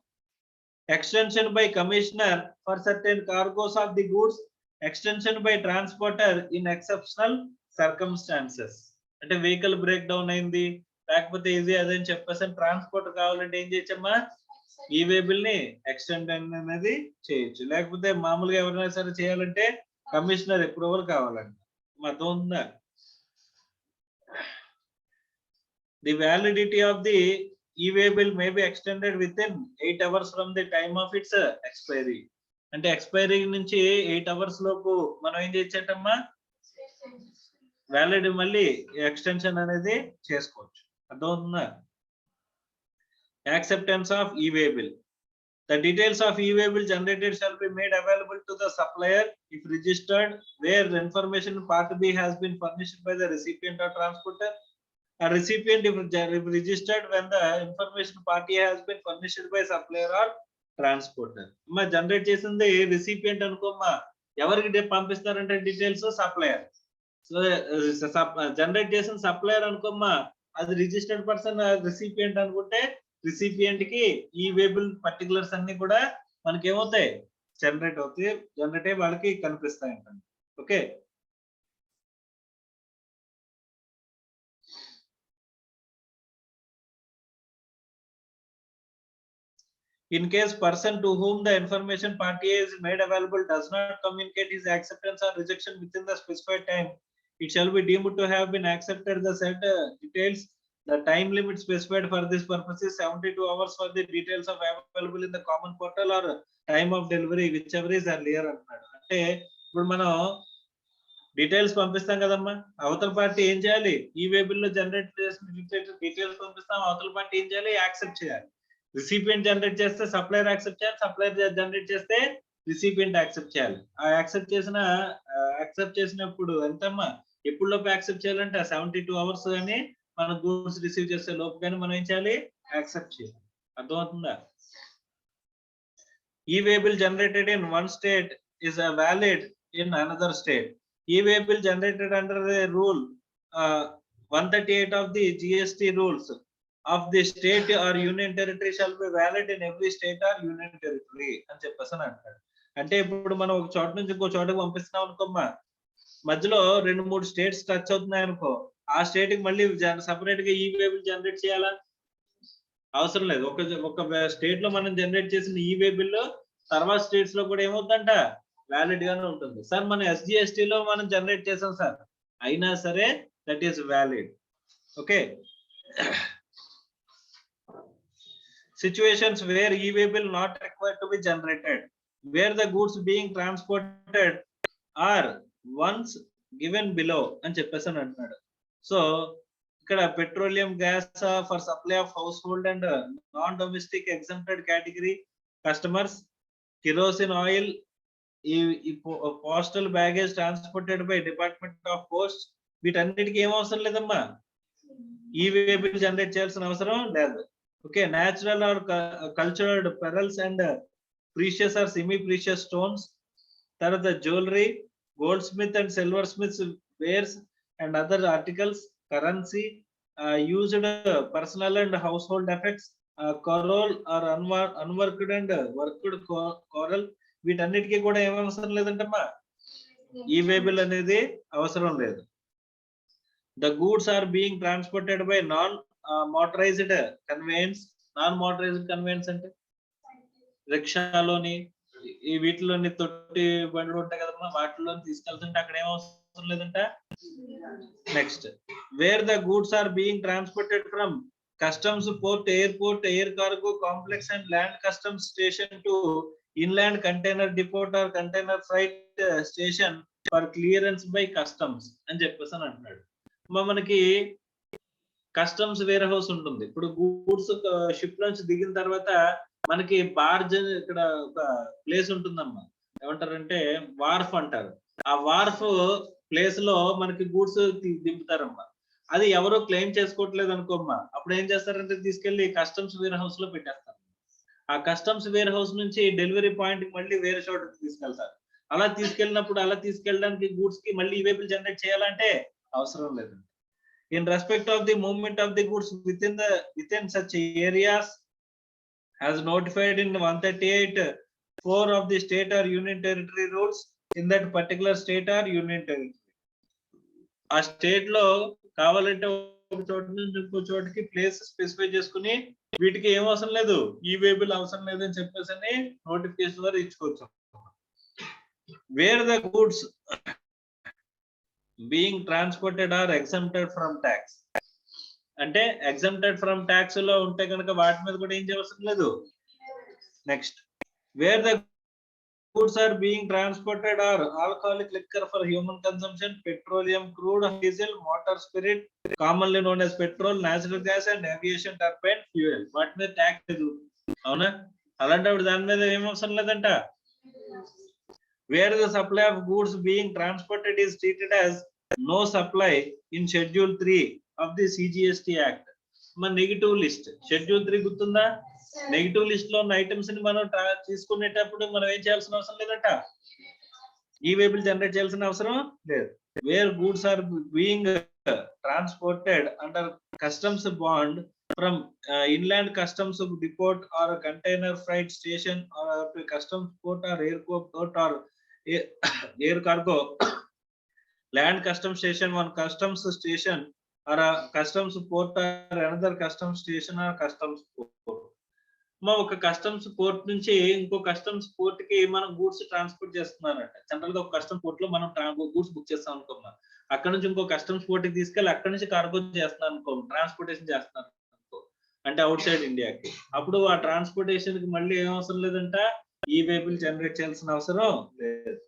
A: Extension by commissioner for certain cargoes of the goods, extension by transporter in exceptional circumstances. అంటే వెహికల్ బ్రేక్ డౌన్ అయింది, లేకపోతే ఇది అదని చెప్పేసి ట్రాన్స్పోర్ట్ కావాలంటే ఏం చేయొచ్చమ్మా? ఈ వే బిల్ ని ఎక్స్టెండ్ అనేది చేయొచ్చు. లేకపోతే మామూలుగా ఎవరైనా సరే చేయాలంటే కమిషనర్ అప్రూవల్ కావాలంట. అర్థం ఉందా? The validity of the e-way bill may be extended within 8 hours from the time of its expiry. అంటే ఎక్స్పైరీ నుంచి 8 hours లోపు మనం ఏం చేయొచ్చమ్మా? వ్యాలిడ్ మళ్ళీ ఎక్స్టెన్షన్ అనేది చేసుకోవచ్చు. అర్థమవుతుందా? Acceptance of e-way bill. The details of e-way bill generated shall be made available to the supplier if registered, where the information Part B has been furnished by the recipient or transporter. A recipient if registered when the information party has been furnished by supplier or transporter. మా generate చేసింది recipient అనుకోమ్మా, ఎవరికి పంపిస్తారంటే details supplier. So generate చేసిన supplier అనుకోమ్మా, అది registered person recipient అనుకుంటే recipient కి ఈ way bill particulars అన్ని కూడా మనకి ఏమవుతాయి? జనరేట్ అవుతాయి. జనరేట్ అయ్యి వాళ్ళకి కనిపిస్తాయి అంట. Okay, in case person to whom the information party is made available does not communicate his acceptance or rejection within the specified time, it shall be deemed to have been accepted. The said details, the time limit specified for this purpose is 72 hours for the details of available in the common portal or time of delivery, whichever is earlier అన్నాడు. అంటే ఇప్పుడు మనం details పంపిస్తాం కదమ్మా, అవతల party ఏం చేయాలి? ఈ వే బిల్ లో జనరేట్ చేసిన డీటెయిల్స్ పంపిస్తాం, అవతల పార్టీ ఏం చేయాలి? యాక్సెప్ట్ చేయాలి. రిసిపియంట్ జనరేట్ చేస్తే సప్లయర్ యాక్సెప్ట్ చేయాలి, సప్లయర్ జనరేట్ చేస్తే రిసిపియంట్ యాక్సెప్ట్ చేయాలి. ఆ యాక్సెప్ట్ చేసినప్పుడు ఎంతమ్మా, ఎప్పుడు లోపు యాక్సెప్ట్ చేయాలంటే 72 hours కానీ మనం గూడ్స్ రిసీవ్ చేసే లోపు కానీ మనం ఏం చేయాలి? యాక్సెప్ట్ చేయాలి. అర్థమవుతుందా? ఈ way bill generated in one state is valid in another state. E-way bill generated under the rule 138 of the GST rules of the state or union territory shall be valid in every state or union territory అని చెప్పేసి అంటాడు. అంటే ఇప్పుడు మనం ఒక చోట నుంచి ఇంకో చోటకి పంపిస్తున్నాం అనుకోమ్మా, మధ్యలో 2-3 స్టేట్స్ టచ్ అవుతున్నాయి అనుకో, ఆ స్టేట్ కి మళ్ళీ సపరేట్ గా ఈ-వే బిల్ జనరేట్ చేయాలా? అవసరం లేదు. ఒక స్టేట్ లో మనం జనరేట్ చేసిన ఈ-వే బిల్ తర్వాత స్టేట్స్ లో కూడా ఏమవుతుందంట? వ్యాలిడ్ గానే ఉంటుంది. సార్ మన SGST లో మనం జనరేట్ చేసాం సార్, అయినా సరే that is valid. Okay, situations where e-way bill not required to be generated, where the goods being transported are once given below అని చెప్పేసి అంటున్నాడు. సో ఇక్కడ petroleum gas for supply of household and non domestic exempted category customers, kerosene oil, ఈ postal baggage transported by department of post, వీటన్నిటికీ ఏం అవసరం లేదమ్మా, ఈ వే బిల్ జనరేట్ చేయాల్సిన అవసరం లేదు. Okay, natural or cultured pearls and precious or semi precious stones, తర్వాత jewellery, goldsmith and silversmiths wares and other articles, currency, used personal and household effects, coral or unworked and worked coral, వీటన్నిటికీ కూడా ఏం అవసరం లేదంటమ్మా, ఈ way bill అనేది అవసరం లేదు. The goods are being transported by non-motorized conveyance. Non-motorized conveyance అంటే రిక్షాలోని ఈ వీటిలోని తొట్టి బండ్లు ఉంటాయి కదమ్మా, వాటిలో తీసుకెళ్తుంటే అక్కడ ఏం అవసరం లేదంట. Next, where the goods are being transported from customs port, airport, air cargo complex and land customs station to inland container depot or container freight station for clearance by customs అని చెప్పేసి అని అంటున్నాడు. మనకి కస్టమ్స్ వేర్ హౌస్ ఉంటుంది. ఇప్పుడు goods ship నుంచి దిగిన తర్వాత మనకి బార్జ్ ఇక్కడ ఒక ప్లేస్ ఉంటుందమ్మా, ఏమంటారంటే వార్ఫ్ అంటారు. ఆ వార్ఫ్ ప్లేస్ లో మనకి గూడ్స్ దింపుతారమ్మా. అది ఎవరో క్లెయిమ్ చేసుకోవట్లేదు అనుకోమ్మా, అప్పుడు ఏం చేస్తారంటే తీసుకెళ్లి కస్టమ్స్ వేర్ హౌస్ లో పెట్టేస్తారు. ఆ కస్టమ్స్ వేర్ హౌస్ నుంచి డెలివరీ పాయింట్ కి మళ్ళీ వేరే చోటకి తీసుకెళ్తారు. అలా తీసుకెళ్ళడానికి గూడ్స్ కి మళ్ళీ ఇవే బిల్ జనరేట్ చేయాలంటే అవసరం లేదు. In respect of the movement of the goods within such areas as notified in 138(4) of the state or union territory rules in that particular state or union territory. ఆ state లో కావాలంటే ఒక చోట నుంచి ఇంకో చోటకి ప్లేస్ స్పెసిఫై చేసుకుని వీటికి ఏం అవసరం లేదు, ఈ వే బిల్ అవసరం లేదు అని చెప్పేసి నోటిఫికేషన్ ద్వారా ఇచ్చుకోవచ్చు. Wear the goods being transported are exempted from tax, అంటే exempted from tax లో ఉంటే కనుక వాటి మీద కూడా ఏం చేయవలసిన లేదు. Next, where the goods are being transported are alcoholic liquor for human consumption, petroleum crude, diesel, motor spirit commonly known as petrol, natural gas and aviation turbine fuel, వాటి మీద ట్యాక్స్ లేదు. అవునా, అలాంటప్పుడు దాని మీద ఏం అవసరం లేదంట. Where the supply of goods being transported is treated as no supply in Schedule 3 of the CGST Act. మన నెగిటివ్ లిస్ట్, షెడ్యూల్ 3 గుర్తుందా? నెగిటివ్ లిస్ట్ లో ఉన్న ఐటమ్స్ ని మనం తీసుకునేటప్పుడు మనం ఏం చేయాల్సిన అవసరం లేదంట, ఈ వే బిల్ జనరేట్ చేయాల్సిన అవసరం లేదు. Where goods are being transported under customs bond from inland customs depot or a container freight station or a customs port or airport or air cargo, land customs station, one customs station or a customs port or another customs station or customs port. ఒక customs port నుంచి ఇంకో customs port కి మనం goods transport చేస్తున్నారంట. General గా ఒక customs port లో మనం గూడ్స్ బుక్ చేస్తాం అనుకోమా, అక్కడ నుంచి ఇంకో కస్టమ్స్ పోర్ట్ కి తీసుకెళ్ళి అక్కడ నుంచి కార్గో చేస్తున్నాం అనుకో, ట్రాన్స్పోర్టేషన్ చేస్తున్నారు అనుకో, అంటే అవుట్ సైడ్ ఇండియాకి. అప్పుడు ఆ ట్రాన్స్పోర్టేషన్ కి మళ్ళీ ఏం అవసరం లేదంట, ఈ వే బిల్ జనరేట్ చేయాల్సిన అవసరం లేదు.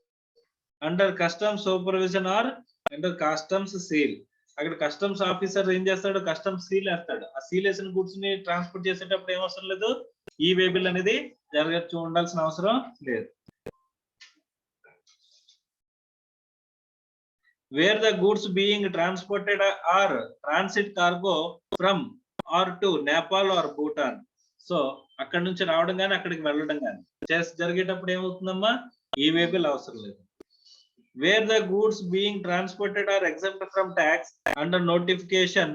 A: Under customs supervision or under customs seal, అక్కడ కస్టమ్స్ ఆఫీసర్ ఏం చేస్తాడు, కస్టమ్స్ సీల్ వేస్తాడు. ఆ సీల్ వేసిన గూడ్స్ ని ట్రాన్స్పోర్ట్ చేసేటప్పుడు ఏం అవసరం లేదు, ఈ వే బిల్ అనేది జరగచ్చు, ఉండాల్సిన అవసరం లేదు. Where the goods being transported or transit cargo from or to Nepal or Bhutan, so అక్కడ నుంచి రావడం కానీ అక్కడికి వెళ్ళడం కానీ జరిగేటప్పుడు ఏమవుతుందమ్మా, ఈ వే బిల్ అవసరం లేదు. Where the goods being transported are exempt from tax under notification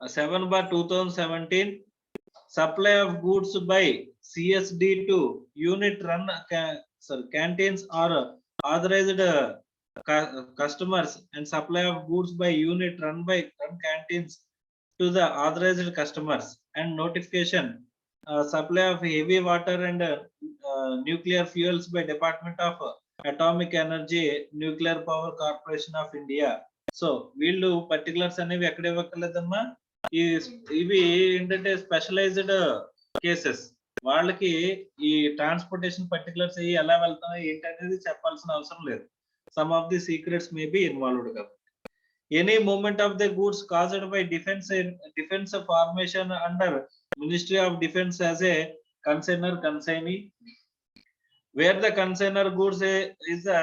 A: 7/2017, supply of goods by CSD to unit run canteens or authorized customers and supply of goods by unit run by canteens to the authorized customers and notification supply of heavy water and nuclear fuels by Department of atomic energy nuclear power corporation of India. So వీళ్ళు particulars అనేవి ఎక్కడ ఇవ్వక్కర్లేదమ్మా, ఇవి ఏంటంటే specialised cases, వాళ్ళకి ఈ transportation particulars ఎలా వెళ్తాయి ఏంటి అనేది చెప్పాల్సిన అవసరం లేదు. Some of the secrets may be involved కాబట్టి. any movement of the goods caused by defense formation under Ministry of Defense as a consignor consignee, where the consignor goods is the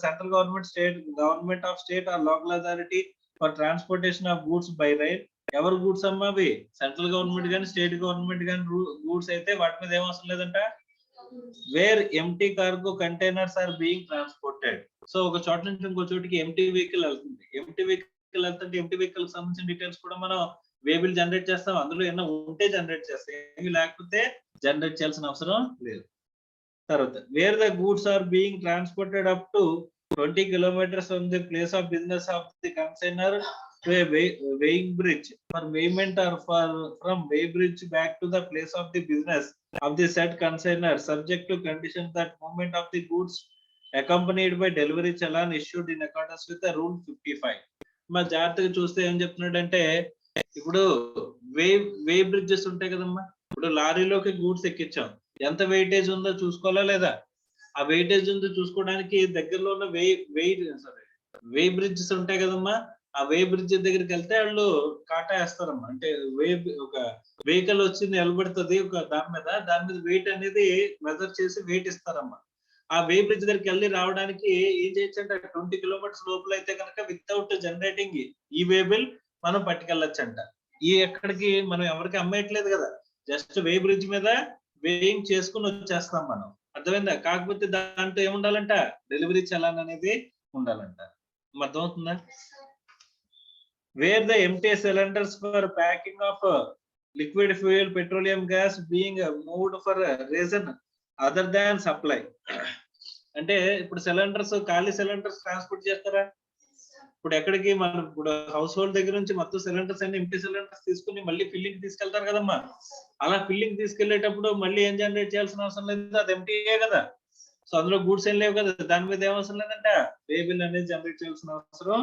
A: central government, state government of state or local authority for transportation of goods by rail. ఎవరు goods అమ్మా అవి? Central government కానీ state government కానీ goods అయితే వాటి మీద ఏం అవసరం లేదంట. Where empty cargo containers are being transported. So ఒక చోట నుంచి ఇంకో చోటికి ఎంటీ వెహికల్ వెళ్తుంది. ఎంటీ వెహికల్ వెళ్తుంటే ఎంటీ వెహికల్ సంబంధించిన డీటెయిల్స్ కూడా మనం వేబిల్ జనరేట్ చేస్తాం. అందులో ఏమైనా ఉంటే జనరేట్ చేస్తాం, ఏమి లేకపోతే జనరేట్ చేయాల్సిన అవసరం లేదు. తర్వాత where the goods are being transported up to 20 kilometers from the place of business of the consignor to a weighing bridge for weighment or from weigh bridge back to the place of the business of the said consignor, subject to condition that movement of the goods accompanied by delivery challan issued in accordance with the rule 55. మా జాగ్రత్తగా చూస్తే ఏం చెప్తున్నాడంటే, ఇప్పుడు వే bridges ఉంటాయి కదమ్మా. ఇప్పుడు లారీలోకి goods ఎక్కించాం, ఎంత వెయిటేజ్ ఉందో చూసుకోవాలా లేదా? ఆ వెయిటేజ్ ఉందో చూసుకోవడానికి దగ్గరలో ఉన్న వే బ్రిడ్జెస్ ఉంటాయి కదమ్మా. ఆ వే బ్రిడ్జ్ దగ్గరికి వెళ్తే వాళ్ళు కాటా వేస్తారమ్మా. అంటే ఒక వెహికల్ వచ్చి నిలబడుతుంది ఒక దాని మీద వెయిట్ అనేది మెజర్ చేసి వెయిట్ ఇస్తారమ్మా. ఆ వే బ్రిడ్జ్ దగ్గరికి వెళ్ళి రావడానికి ఏం చేయొచ్చు అంటే 20 kilometers లోపల అయితే కనుక వితౌట్ జనరేటింగ్ ఈ వేబిల్ మనం పట్టుకెళ్ళొచ్చంట. ఈ ఎక్కడికి మనం ఎవరికి అమ్మేయట్లేదు కదా, జస్ట్ వే బ్రిడ్జ్ మీద వేయింగ్ చేసుకుని వచ్చేస్తాం మనం. అర్థమైందా? కాకపోతే దాంట్లో ఏముండాలంట, డెలివరీ చలాన్ అనేది ఉండాలంట. అర్థమవుతుందా? Wear the empty cylinders for packing of liquid fuel petroleum gas being moved for reason other than supply. అంటే ఇప్పుడు సిలిండర్స్, ఖాళీ సిలిండర్స్ ట్రాన్స్పోర్ట్ చేస్తారా? ఇప్పుడు ఎక్కడికి మనం ఇప్పుడు హౌస్ హోల్డ్ దగ్గర నుంచి మొత్తం సిలిండర్స్ అన్ని ఎంటీ సిలిండర్స్ తీసుకుని మళ్ళీ ఫిల్లింగ్ తీసుకెళ్తారు కదమ్మా. అలా ఫిల్లింగ్ తీసుకెళ్లేటప్పుడు మళ్ళీ ఏం జనరేట్ చేయాల్సిన అవసరం లేదు, అది ఎంటీయే కదా. సో అందులో గూడ్స్ ఏం లేవు కదా, దాని మీద ఏం అవసరం లేదంట, వేబిల్ అనేది జనరేట్ చేయాల్సిన అవసరం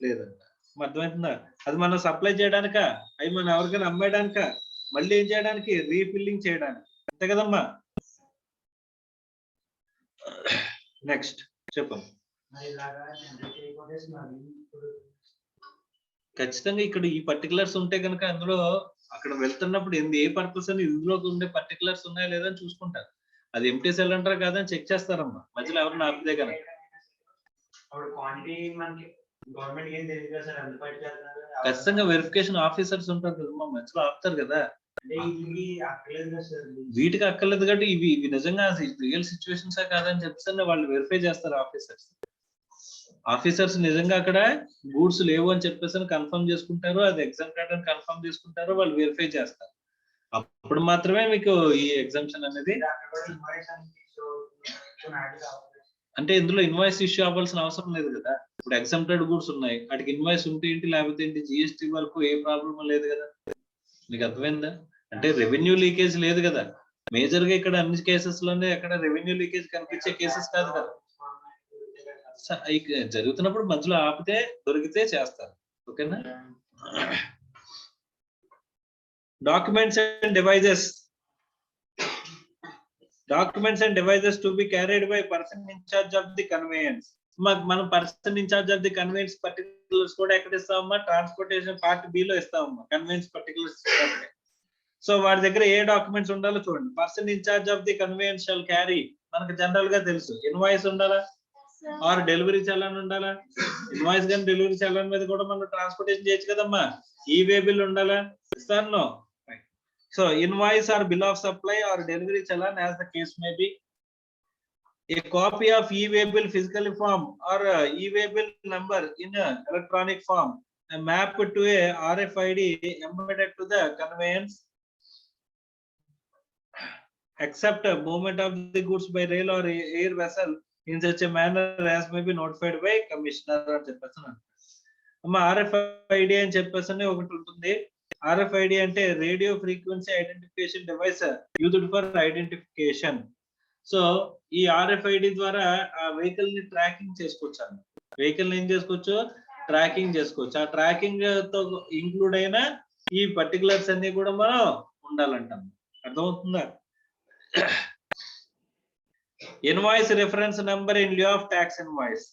A: లేదంట. అర్థమవుతుందా? అది మనం సప్లై చేయడానిక, అవి మనం ఎవరికైనా అమ్మేయడానిక, మళ్ళీ ఏం చేయడానికి, రీఫిల్లింగ్ చేయడానికి, అంతే కదమ్మా. నెక్స్ట్ చెప్పండి. ఖచ్చితంగా ఇక్కడ ఈ పర్టికులర్స్ ఉంటే కనుక అందులో అక్కడ వెళ్తున్నప్పుడు ఏ పర్పస్ అని ఇందులో ఉండే పర్టికులర్స్ ఉన్నాయా లేదా అని చూసుకుంటారు. అది ఎంటీ సిలిండర్ కాదని చెక్ చేస్తారమ్మా, మధ్యలో ఎవరిని ఆపితే కనుక. ఖచ్చితంగా వెరిఫికేషన్ ఆఫీసర్స్ ఉంటారు కదమ్మా, మధ్యలో ఆపుతారు కదా. వీటికి అక్కర్లేదు కాబట్టి ఇవి నిజంగా రియల్ సిచ్యువేషన్స్ కాదని చెప్తే వాళ్ళు వెరిఫై చేస్తారు ఆఫీసర్స్ నిజంగా అక్కడ గూడ్స్ లేవు అని చెప్పేసి కన్ఫర్మ్ చేసుకుంటారు, అది ఎగ్జామ్టెడ్ అని కన్ఫర్మ్ చేసుకుంటారు, వాళ్ళు వెరిఫై చేస్తారు. అప్పుడు మాత్రమే మీకు ఈ ఎగ్జామ్షన్ అనేది. అంటే ఇందులో ఇన్వాయిస్ ఇష్యూ అవ్వాల్సిన అవసరం లేదు కదా. ఇప్పుడు ఎగ్జామ్టెడ్ గూడ్స్ ఉన్నాయి, వాటికి ఇన్వాయిస్ ఉంటే ఏంటి లేకపోతే ఏంటి, జిఎస్టీ వరకు ఏ ప్రాబ్లం లేదు కదా. మీకు అర్థమైందా? అంటే రెవెన్యూ లీకేజ్ లేదు కదా. మేజర్ గా ఇక్కడ అన్ని కేసెస్ లోనే ఎక్కడ రెవెన్యూ లీకేజ్ కనిపించే కేసెస్ కాదు కదా. జరుగుతున్నప్పుడు మధ్యలో ఆపితే దొరికితే చేస్తారు. ఓకేనా? Documents and devices to be carried by person in charge of the conveyance. మనం person in charge of the conveyance particulars కూడా ఎక్కడ ఇస్తామమ్మా, ట్రాన్స్పోర్టేషన్ పార్ట్ బి లో ఇస్తామమ్మా కన్వేయన్స్ పర్టికులర్స్. సో వాడి దగ్గర ఏ డాక్యుమెంట్స్ ఉండాలో చూడండి. Person in charge of the conveyance shall carry, మనకు general గా తెలుసు, ఇన్వాయిస్ ఉండాలా ఆర్ డెలివరీ చలాన్ ఉండాలా. ఇన్వాయిస్ కానీ డెలివరీ చలాన్ మీద కూడా మనం ట్రాన్స్పోర్టేషన్ చేయొచ్చు కదమ్మా. ఈ వే బిల్ ఉండాలా, ఇస్తాను. So invoice or bill of supply or delivery challan as the case may be. A copy of e-way bill physically form or e-way bill number in electronic form, a map to a RFID embedded to the conveyance, except movement of the goods by rail or air vessel in such a manner as may be notified by commissioner అని చెప్పేసి. అమ్మా RFID అని చెప్పేసి ఒకటి ఉంటుంది. RFID అంటే radio frequency identification device used for identification. So ఈ RFID ద్వారా ఆ వెహికల్ ని ట్రాకింగ్ చేసుకోవచ్చు. వెహికల్ ఏం చేసుకోవచ్చు, ట్రాకింగ్ చేసుకోవచ్చు. ఆ ట్రాకింగ్ తో ఇంక్లూడ్ అయిన ఈ పర్టికులర్స్ అన్ని కూడా మనం ఉండాలంటాం. అర్థమవుతుందా? Invoice reference number in lieu of tax invoice.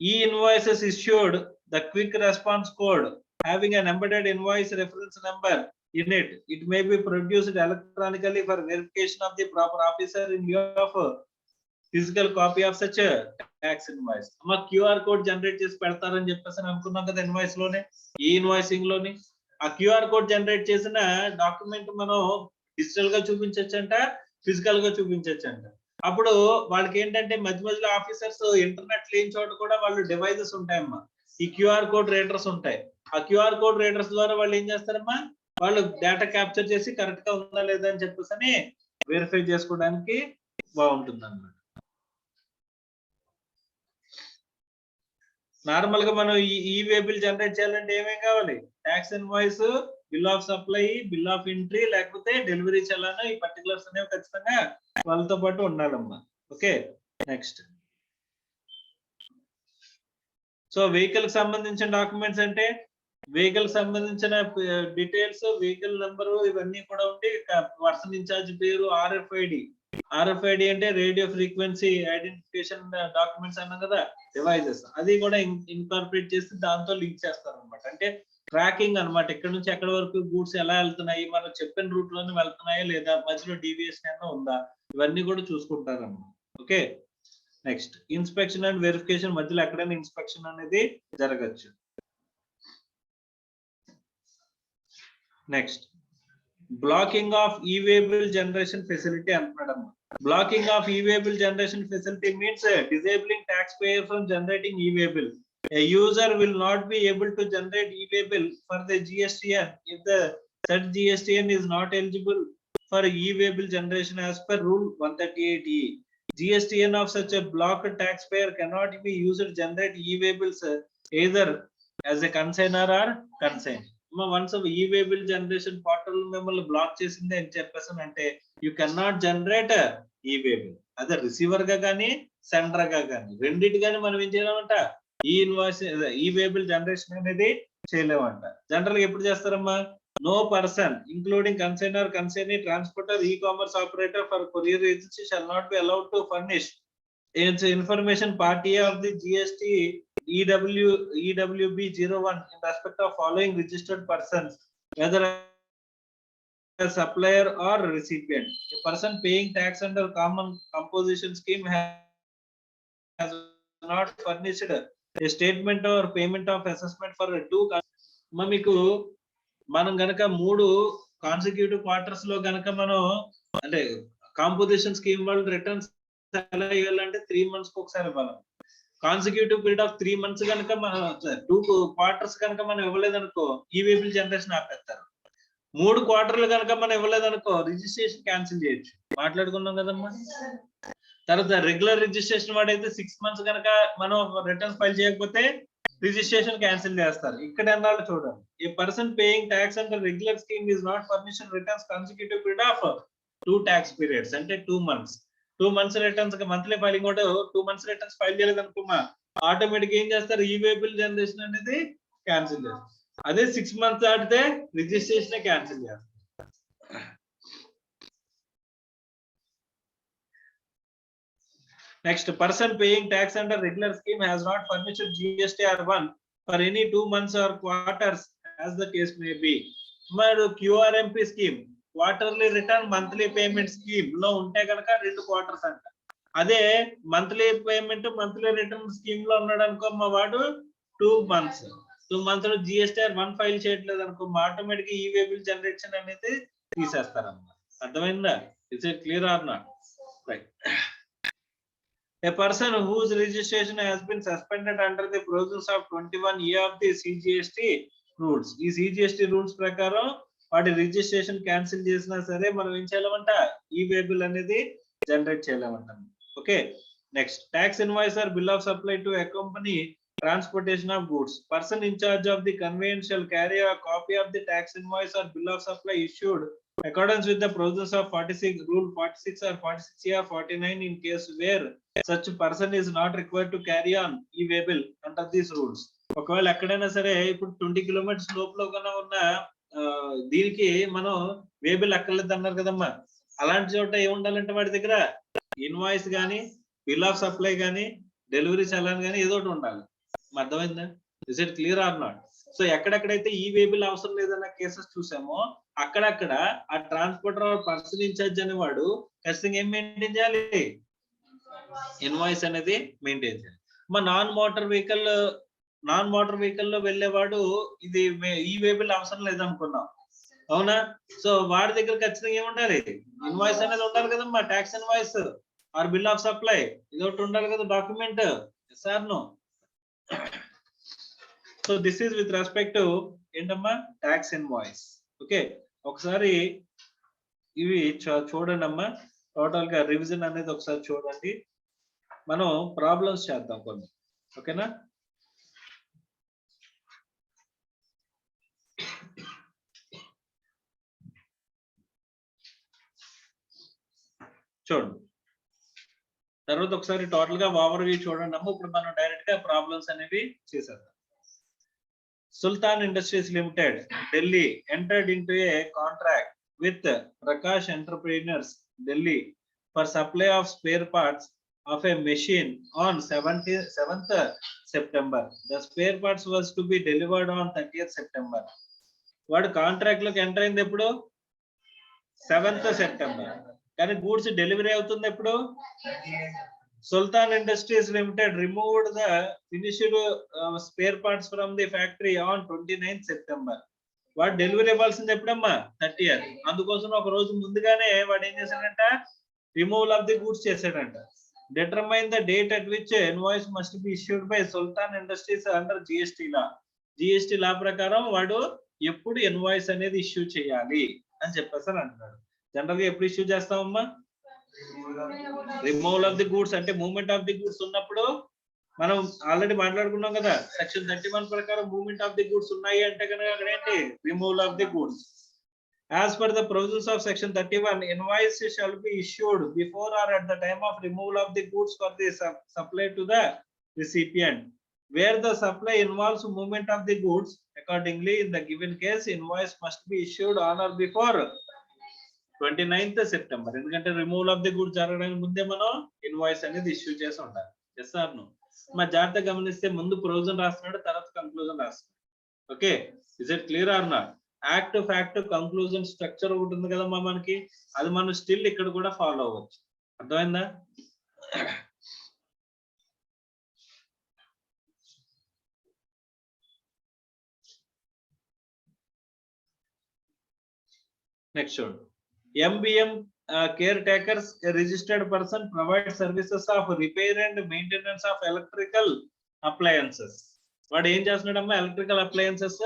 A: E-invoices issued the quick response code having an embedded invoice reference number in it. It may be produced electronically for verification of the proper officer in lieu of physical copy of such a tax invoice. అమ్మ QR code generate చేసి పెడతారని చెప్పేసి అనుకున్నాం కదా invoice లోనే, e invoicing లోని. ఆ QR code generate చేసిన డాక్యుమెంట్ మనం డిజిటల్ గా చూపించచ్చంట, ఫిజికల్ గా చూపించచ్చంట. అప్పుడు వాళ్ళకి ఏంటంటే మధ్య మధ్యలో ఆఫీసర్స్ ఇంటర్నెట్ లేని చోట కూడా వాళ్ళు డివైజెస్ ఉంటాయమ్మా, ఈ క్యూఆర్ కోడ్ రీడర్స్ ఉంటాయి. ఆ క్యూఆర్ కోడ్ రీడర్స్ ద్వారా వాళ్ళు ఏం చేస్తారమ్మా, వాళ్ళు డేటా క్యాప్చర్ చేసి కరెక్ట్ గా ఉందా లేదా అని చెప్పేసి వెరిఫై చేసుకోవడానికి బాగుంటుంది అన్నమాట. నార్మల్ గా మనం ఈ వే బిల్ జనరేట్ చేయాలంటే ఏమేం కావాలి, tax invoice, bill of supply, bill of entry, లేకపోతే డెలివరీ చలానా, ఈ పర్టికులర్స్ అనేవి ఖచ్చితంగా వాళ్ళతో పాటు ఉండాలమ్మా. Okay, next. సో వెహికల్ సంబంధించిన డాక్యుమెంట్స్ అంటే వెహికల్ సంబంధించిన డీటెయిల్స్, వెహికల్ నెంబరు, ఇవన్నీ కూడా ఉండి పర్సన్ ఇన్ఛార్జ్ పేరు, ఆర్ఎఫ్ఐడి అంటే రేడియో ఫ్రీక్వెన్సీ ఐడెంటిఫికేషన్ డాక్యుమెంట్స్ అన్నాం కదా, డివైజెస్, అది కూడా ఇన్కార్పొరేట్ చేసి దాంతో లింక్ చేస్తారు అనమాట. అంటే ట్రాకింగ్ అన్నమాట, ఇక్కడ నుంచి ఎక్కడి వరకు గూడ్స్ ఎలా వెళ్తున్నాయి, మనం చెప్పిన రూట్ లోనే వెళ్తున్నాయా లేదా, మధ్యలో డీవియేషన్ ఏమైనా ఉందా, ఇవన్నీ కూడా చూసుకుంటారు అన్నమాట. Okay, next. Inspection and verification, మధ్యలో ఎక్కడైనా ఇన్స్పెక్షన్ అనేది జరగచ్చు. Next, blocking of e-waybill generation facility anadam. Blocking of e-waybill generation facility means disabling taxpayer from generating e-waybill. A user will not be able to generate e-waybill for the GSTN if the said GSTN is not eligible for e-waybill generation as per rule 138E. GSTN of such a blocked taxpayer cannot be used to generate e-waybills either as a consignor or consigned. Once e-way bill generation portal మిమ్మల్ని block చేసింది అని చెప్పేసి అంటే you can not generate e-way bill, అదే receiver గా కానీ sender గా కానీ రెండింటి కానీ మనం ఏం చేయలేమంట, ఈ ఇన్వాయిస్ ఈ-వే బిల్ జనరేషన్ అనేది చేయలేమంట. జనరల్ గా ఎప్పుడు చేస్తారమ్మా, no person including consignor, consignee, transporter, e-commerce operator for courier agency shall not be allowed to furnish information part A of the GST EWB 01 in respect of following registered persons, whether a supplier or recipient. A person paying tax under common composition scheme has not furnished a statement or payment of assessment for two. మీకు మనం గనక 3 consecutive quarters లో గనక మనం అంటే composition scheme వాళ్ళు returns ఎలా ఇవ్వాలంటే 3 months కి ఒకసారి ఇవ్వాలి. కాన్సిక్యూటివ్ పీరియడ్ ఆఫ్ 3 months కనుక మనం 2 quarters కనుక మనం ఇవ్వలేదనుకో ఈ-వే బిల్ జనరేషన్ ఆపేస్తారు. 3 quarters కనుక మనం ఇవ్వలేదనుకో రిజిస్ట్రేషన్ క్యాన్సిల్ చేయొచ్చు, మాట్లాడుకున్నాం కదమ్మా. తర్వాత రెగ్యులర్ రిజిస్ట్రేషన్ వాడైతే 6 months కనుక మనం రిటర్న్స్ ఫైల్ చేయకపోతే రిజిస్ట్రేషన్ క్యాన్సిల్ చేస్తారు. ఇక్కడ అన్నాడు చూడండి, a person paying tax under regular scheme is not furnished returns consecutive period of 2 tax periods అంటే 2 months. 2 months returns monthly filing కూడా 2 months రిటర్న్స్ ఫైల్ చేయలేదు అనుకున్నా ఆటోమేటిక్ ఏం చేస్తారు, ఈ-వే బిల్ జనరేషన్ అనేది క్యాన్సిల్ చేస్తారు. అదే 6 months ఆడితే రిజిస్ట్రేషన్ క్యాన్సిల్ చేస్తారు. Next, person paying tax under regular scheme has not furnished GSTR1 for any 2 months or quarters as the case may be. మరి QRMP scheme quarterly return monthly payment scheme లో ఉంటే కనుక 2 quarters అంట. అదే monthly payment monthly return scheme లో ఉన్నాడు అనుకో మా వాడు 2 months. 2 months లో GSTR1 ఫైల్ చేయట్లేదు అనుకో ఆటోమేటిక్ ఈ-వే బిల్ జనరేషన్ అనేది తీసేస్తారన్నమాట. అర్థమైందా? It's clear or not? Right. A person whose registration has been suspended under the provisions of 21A of the CGST rules. ఈ CGST రూల్స్ ప్రకారం వాటి రిజిస్ట్రేషన్ క్యాన్సిల్ చేసినా సరే మనం ఏం చేయాలంట, ఈ-వే బిల్ అనేది జనరేట్ చేయలేమంట. Okay, next. Tax invoice or bill of supply to accompany transportation of goods. Person in charge of the conveyance shall carry a copy of the tax invoice or bill of supply issued accordance with the provisions of 46 rule 46 or 46A or 49 in case where such person is not required to carry on e-way bill under these rules. ఒకవేళ ఎక్కడైనా సరే ఇప్పుడు 20 kilometers లోపల కన్నా ఉన్న దీనికి మనం way bill అక్కర్లేదు అన్నారు కదమ్మా, అలాంటి చోట ఏముండాలంటే వాడి దగ్గర ఇన్వాయిస్ గానీ, బిల్ ఆఫ్ సప్లై గానీ, డెలివరీ చలాన్ కానీ ఏదో ఒకటి ఉండాలి. అర్థమైందా? Is it clear or not? So ఎక్కడెక్కడైతే ఈ వేబిల్ అవసరం లేదన్న కేసెస్ చూసామో అక్కడక్కడ ఆ ట్రాన్స్పోర్టర్ పర్సన్ ఇన్ఛార్జ్ అనేవాడు ఖచ్చితంగా ఏం మెయింటైన్ చేయాలి? ఇన్వాయిస్ అనేది మెయింటైన్ చేయాలి. మా నాన్ మోటార్ వెహికల్ లో వెళ్ళేవాడు ఇది ఈ వేబిల్ అవసరం లేదనుకున్నాం, అవునా? సో వాడి దగ్గర ఖచ్చితంగా ఏముండాలి? ఇన్వాయిస్ అనేది ఉండాలి కదమ్మా, tax invoice or bill of supply ఇది ఒకటి ఉండాలి కదా document. Yes or no? So this is with respect to ఏంటమ్మా, ట్యాక్స్ ఇన్వాయిస్. ఓకే, ఒకసారి ఇవి చూడండి అమ్మా, టోటల్ గా రివిజన్ అనేది ఒకసారి చూడండి. మనం ప్రాబ్లమ్స్ చేద్దాం కొన్ని, ఓకేనా? చూడండి, తర్వాత ఒకసారి టోటల్ గా ఓవర్ వ్యూ చూడండి అమ్మ. ఇప్పుడు మనం డైరెక్ట్ గా ప్రాబ్లమ్స్ అనేవి చేసేద్దాం. Sultan Industries Limited, Delhi, entered into a contract with Prakash Entrepreneurs, Delhi, for supply of spare parts of a machine on 7th September. The spare parts was to be delivered on 30th September. వాడు contract లోకి enter అయింది ఎప్పుడు? 7th September. కానీ goods delivery అవుతుంది ఎప్పుడు? Sultan Industries Limited removed the finished spare parts from the factory on 29th September. వాడు delivery ఇవ్వాల్సింది ఎప్పుడమ్మా? 30th. అందుకోసం ఒక రోజు ముందుగానే వాడు ఏం చేశాడంట? రిమూవల్ ఆఫ్ ది గూడ్స్ చేశాడంట. Determine the date at which invoice must be issued by Sultan Industries under GST law. GST లా ప్రకారం వాడు ఎప్పుడు ఇన్వాయిస్ అనేది ఇష్యూ చేయాలి అని చెప్పేసి అంటున్నాడు. జనరల్ గా ఎప్పుడు ఇష్యూ చేస్తామమ్మా? రిమూవల్ ఆఫ్ ది గూడ్స్ అంటే మూవ్మెంట్ ఆఫ్ ది గూడ్స్ ఉన్నప్పుడు. మనం ఆల్రెడీ మాట్లాడుకున్నాం కదా, సెక్షన్ 31 ప్రకారం మూవ్మెంట్ ఆఫ్ ది గూడ్స్ ఉన్నాయి అంటే కనుక అక్కడ ఏంటి? Removal of the goods. As per the provisions of section 31, invoice shall be issued before or at the time of removal of the goods for the supply to the recipient. Where the supply involves movement of the goods, accordingly in the given case invoice must be issued on or before 29th September. ఎందుకంటే removal of the goods జరగడానికి ముందే మనం invoice అనేది issue చేసి ఉండాలి. Yes or no? మా జాగ్రత్త గమనిస్తే ముందు ప్రొవిజన్ రాస్తున్నాడు, తర్వాత కంక్లూజన్ రాస్తున్నాడు. Okay, is it clear or not? Act fact conclusion structure ఒకటి ఉంది కదమ్మా మనకి, అది మనం స్టిల్ ఇక్కడ కూడా ఫాలో అవ్వచ్చు. అర్థమైందా? నెక్స్ట్ చూడండి. MBM caretakers, a registered person, provides services of repair and maintenance of electrical appliances. వాడు ఏం చేస్తున్నాడమ్మా? ఎలక్ట్రికల్ అప్లయన్సెస్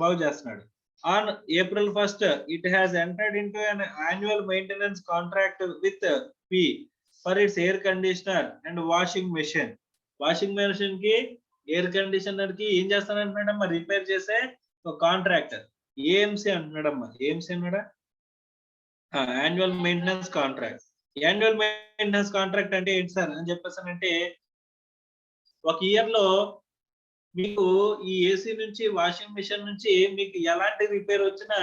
A: బాగు చేస్తున్నాడు. On April 1st, it has entered into an annual maintenance contract with P for its air conditioner and washing machine. Washing machine కి, air conditioner కి ఏం చేస్తానంటున్నాడమ్మా? Repair చేసే ఒక contractor. AMC అంటున్నాడమ్మా. AMC అన్నాడా? Annual maintenance contract. Annual maintenance contract అంటే ఏంటి sir అని చెప్పేసానంటే, ఒక ఇయర్ లో మీకు ఈ ఏసీ నుంచి, వాషింగ్ మిషన్ నుంచి మీకు ఎలాంటి రిపేర్ వచ్చినా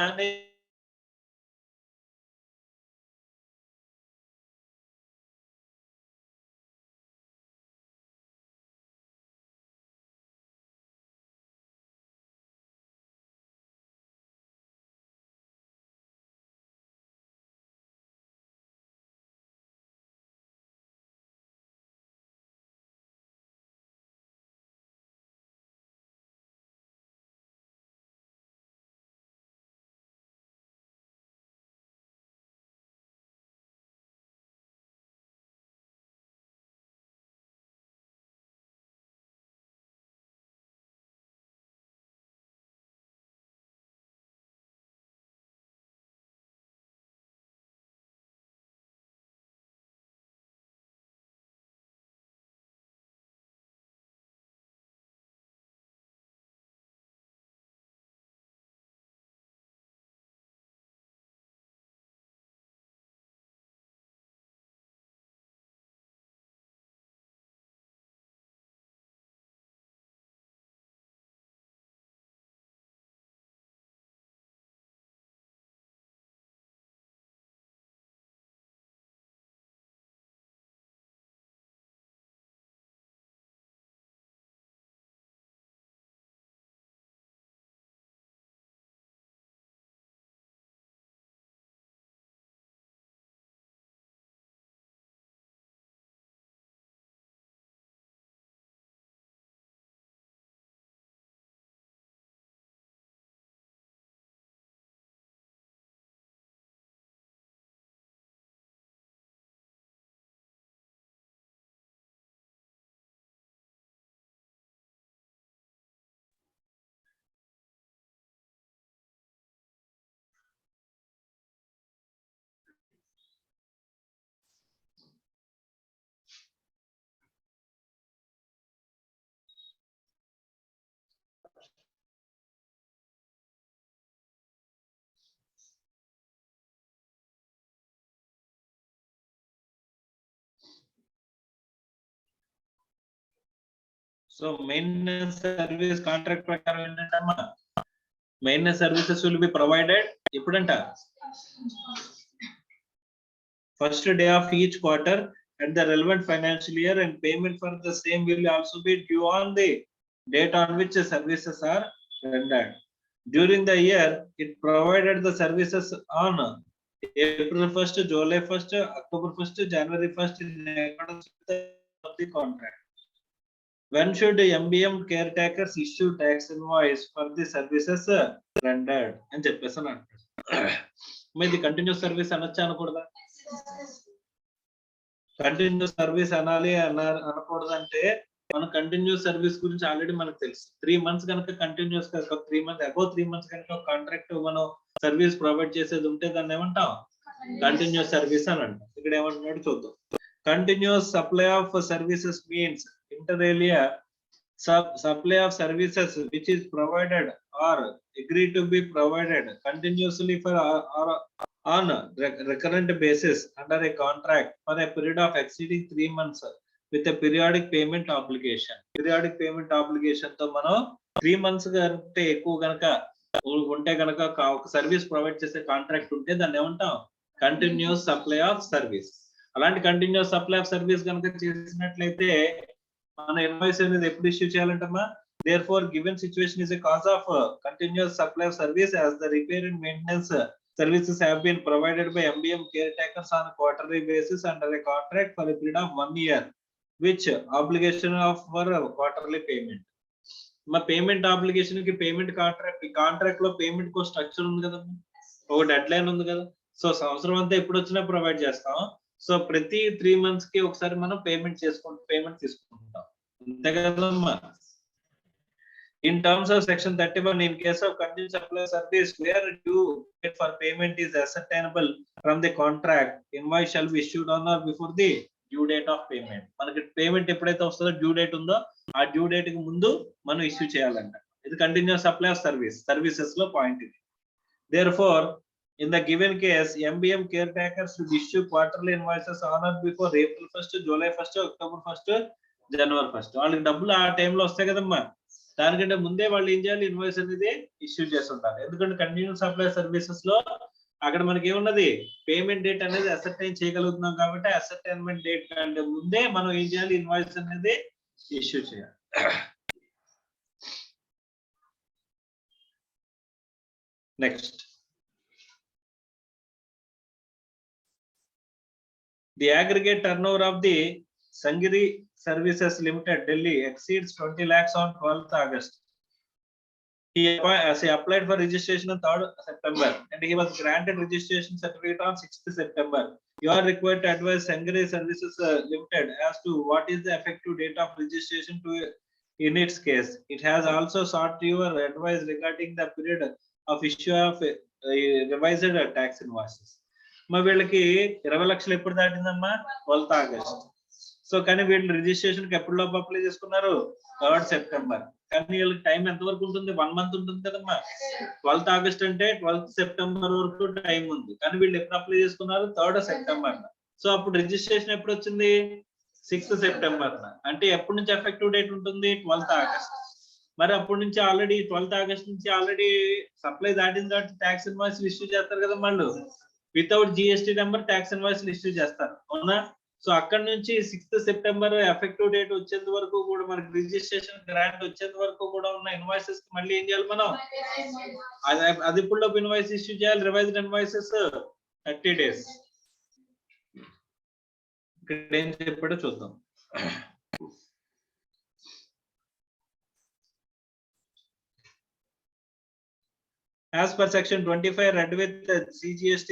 A: సో మెయింటెనెన్స్ సర్వీస్ కాంట్రాక్ట్ ప్రకారం ఏంటంటమ్మా, maintenance services will be provided ఎప్పుడంట, first day of each quarter at the relevant financial year, and payment for the same will also be due on the date on which the services are rendered. During the year, it provided the services on April 1st, July 1st, October 1st, January 1st in accordance with the contract. When should the MBM caretakers issue tax invoice for the services rendered? And చెప్పేసాను మీది continuous service అనొచ్చా అనకూడదా? Continuous service అనాలి అనకూడదంటే మన continuous service గురించి already మనకు తెలుసు. 3 months కనుక continuous 3 months above 3 months కనుక కాంట్రాక్ట్ మనం సర్వీస్ ప్రొవైడ్ చేసేది ఉంటే దాన్ని ఏమంటాం, కంటిన్యూస్ సర్వీస్ అని అంటాం. ఇక్కడ ఏమంటున్నాడు చూద్దాం. Continuous supply of services means inter ఏలియా supply of services which is provided or agreed to be provided continuously for or on recurrent basis under a contract for a period of exceeding 3 months with a periodic payment obligation. Periodic payment obligation తో మనం 3 months కంటే ఎక్కువ గనక ఉంటే గనక ఒక service provide చేసే contract ఉంటే దాన్ని ఏమంటాం, కంటిన్యూస్ సప్లై ఆఫ్ సర్వీస్. అలాంటి కంటిన్యూస్ సప్లై ఆఫ్ సర్వీస్ కనుక చేసినట్లయితే మన ఇన్వాయిస్ అనేది ఎప్పుడు issue చేయాలంటమ్మా, therefore given situation is a cause of continuous supply of service as the repair and maintenance services have been provided by MBM caretakers on a quarterly basis under a contract for a period of 1 year, which obligation of for quarterly payment. మా payment obligation కి payment contract లో payment కో structure ఉంది కదా, ఒక dead line ఉంది కదా. So సంవత్సరం అంతా ఎప్పుడు వచ్చినా ప్రొవైడ్ చేస్తాం. సో ప్రతి 3 months కి ఒకసారి మనం పేమెంట్ తీసుకుంటాం, అంతే కదమ్మా. In terms of section 31, in case of continuous supply service where due date for payment is ascertainable from the contract, invoice shall be issued on or before the due date of payment. మనకి payment ఎప్పుడైతే వస్తుందో due date ఉందో ఆ due date కి ముందు మనం issue చేయాలంట. ఇది కంటిన్యూస్ సప్లై ఆఫ్ సర్వీసెస్ లో పాయింట్ ఇది. Therefore, in the given case, MBM caretakers should issue quarterly invoices on or before April 1st, July 1st, October 1st, January 1st. వాళ్ళకి డబ్బులు ఆ టైంలో వస్తాయి కదమ్మా, దానికంటే ముందే వాళ్ళు ఏం చేయాలి, ఇన్వాయిస్ అనేది ఇష్యూ చేస్తుంటారు. ఎందుకంటే కంటిన్యూస్ సప్లై సర్వీసెస్ లో అక్కడ మనకి ఏమున్నది, పేమెంట్ డేట్ అనేది అసర్టైన్ చేయగలుగుతున్నాం కాబట్టి అసర్టైన్మెంట్ డేట్ కంటే ముందే మనం ఏం చేయాలి, ఇన్వాయిస్ అనేది ఇష్యూ చేయాలి. Next, the aggregate turnover of the Sangiri Services Limited, Delhi exceeds 20 lakhs on 12th August. He applied for registration on 3rd September and he was granted registration certificate on 6th September. You are required to advise Sangiri Services Limited as to what is the effective date of registration to in its case. It has also sought your advice regarding the period of issue of revised tax invoices. మా వీళ్ళకి 20 లక్షలు ఎప్పుడు దాటిందమ్మా, 12th August. So కానీ వీళ్ళు registration కి ఎప్పటిలోపు apply చేసుకున్నారు, 3rd September. కానీ వీళ్ళకి టైం ఎంత వరకు ఉంటుంది, 1 month ఉంటుంది కదమ్మా. 12th August అంటే 12th September వరకు టైం ఉంది. కానీ వీళ్ళు ఎప్పుడు అప్లై చేసుకున్నారు, 3rd September. సో అప్పుడు రిజిస్ట్రేషన్ ఎప్పుడు వచ్చింది, 6th September. అంటే ఎప్పటి నుంచి ఎఫెక్టివ్ డేట్ ఉంటుంది, 12th August. మరి అప్పటి నుంచి ఆల్రెడీ 12th August నుంచి ఆల్రెడీ సప్లై దాటింది కాబట్టి ట్యాక్స్ ఇన్వాయిస్ ఇష్యూ చేస్తారు కదా వాళ్ళు, without GST number tax invoice issue చేస్తారు, అవునా. సో అక్కడ నుంచి 6th September ఎఫెక్టివ్ డేట్ వచ్చేంత వరకు కూడా మనకి రిజిస్ట్రేషన్ గ్రాంట్ వచ్చేంత వరకు కూడా ఉన్న ఇన్వాయిసెస్ కి మళ్ళీ ఏం చేయాలి మనం, అది ఇప్పుడు ఇన్వాయిస్ ఇష్యూ చేయాలి. Revised invoices 30 days. ఇక్కడ ఏం చెప్పాడో చూద్దాం. As per section 25 read with the CGST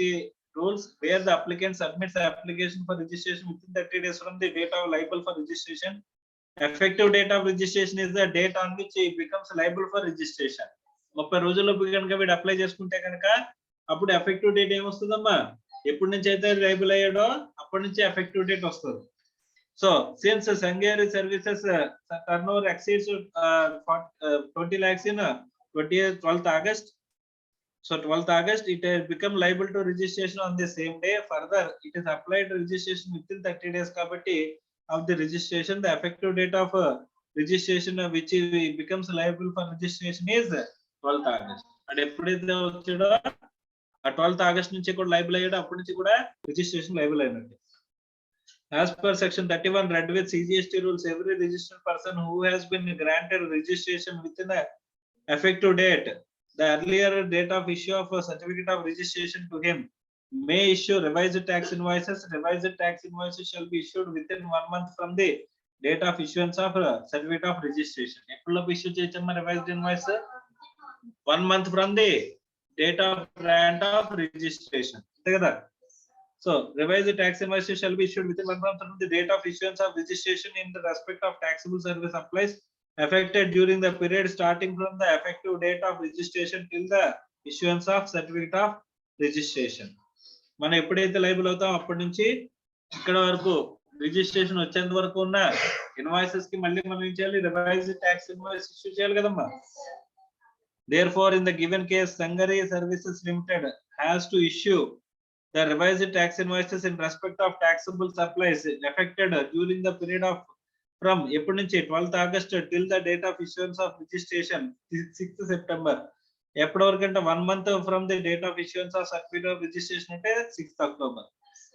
A: rules, where the applicant submits the application for registration within 30 days from the date of liable for registration, effective date of registration is the date on which he becomes liable for registration. 30 రోజుల్లోపు కనుక వీడు apply చేసుకుంటే కనుక అప్పుడు effective date ఏమొస్తుందమ్మా, ఎప్పటి నుంచి అయితే liable అయ్యాడో అప్పటి నుంచి ఎఫెక్టివ్ డేట్ వస్తుంది. So since Sangiri Services turnover exceeds 20 lakhs in 12th August. So 12th August, it has become liable to registration on the same day. Further, it is applied registration within 30 days kabatti of the registration. The effective date of registration which becomes liable for registration is 12th August. And ఎప్పుడైతే వచ్చాడో ఆ 12th August నుంచి కూడా liable అయ్యాడో అప్పటి నుంచి కూడా registration liable అయినట్టు. As per section 31 read with CGST rules, every registered person who has been granted registration within a effective date, the earlier date of issue of a certificate of registration to him, may issue revised tax invoices. Revised tax invoices shall be issued within 1 month from the date of issuance of certificate of registration. Eppullo issue cheyachama revised invoice 1 month from the date of grant of registration. Ante kada. So revised tax invoices shall be issued within 1 month from the date of issuance of registration in the respect of taxable service applies affected during the period starting from the effective date of registration till the issuance of certificate of registration. మనం ఎప్పుడైతే liable అవుతాం అప్పటి నుంచి ఇక్కడ వరకు registration వచ్చేంత వరకు ఉన్న ఇన్వాయిసెస్ కి మళ్ళీ మనం ఏం చేయాలి, రివైజ్డ్ ట్యాక్స్ ఇన్వాయిస్ ఇష్యూ చేయాలి కదమ్మా. Therefore, in the given case, Sangari Services Limited has to issue the revised tax invoices in respect of taxable supplies affected during the period of from ఎప్పటి నుంచి 12th August till the date of issuance of registration 6th September. ఎప్పటి వరకు అంటే 1 month from the date of issuance of certificate of registration అంటే 6th October.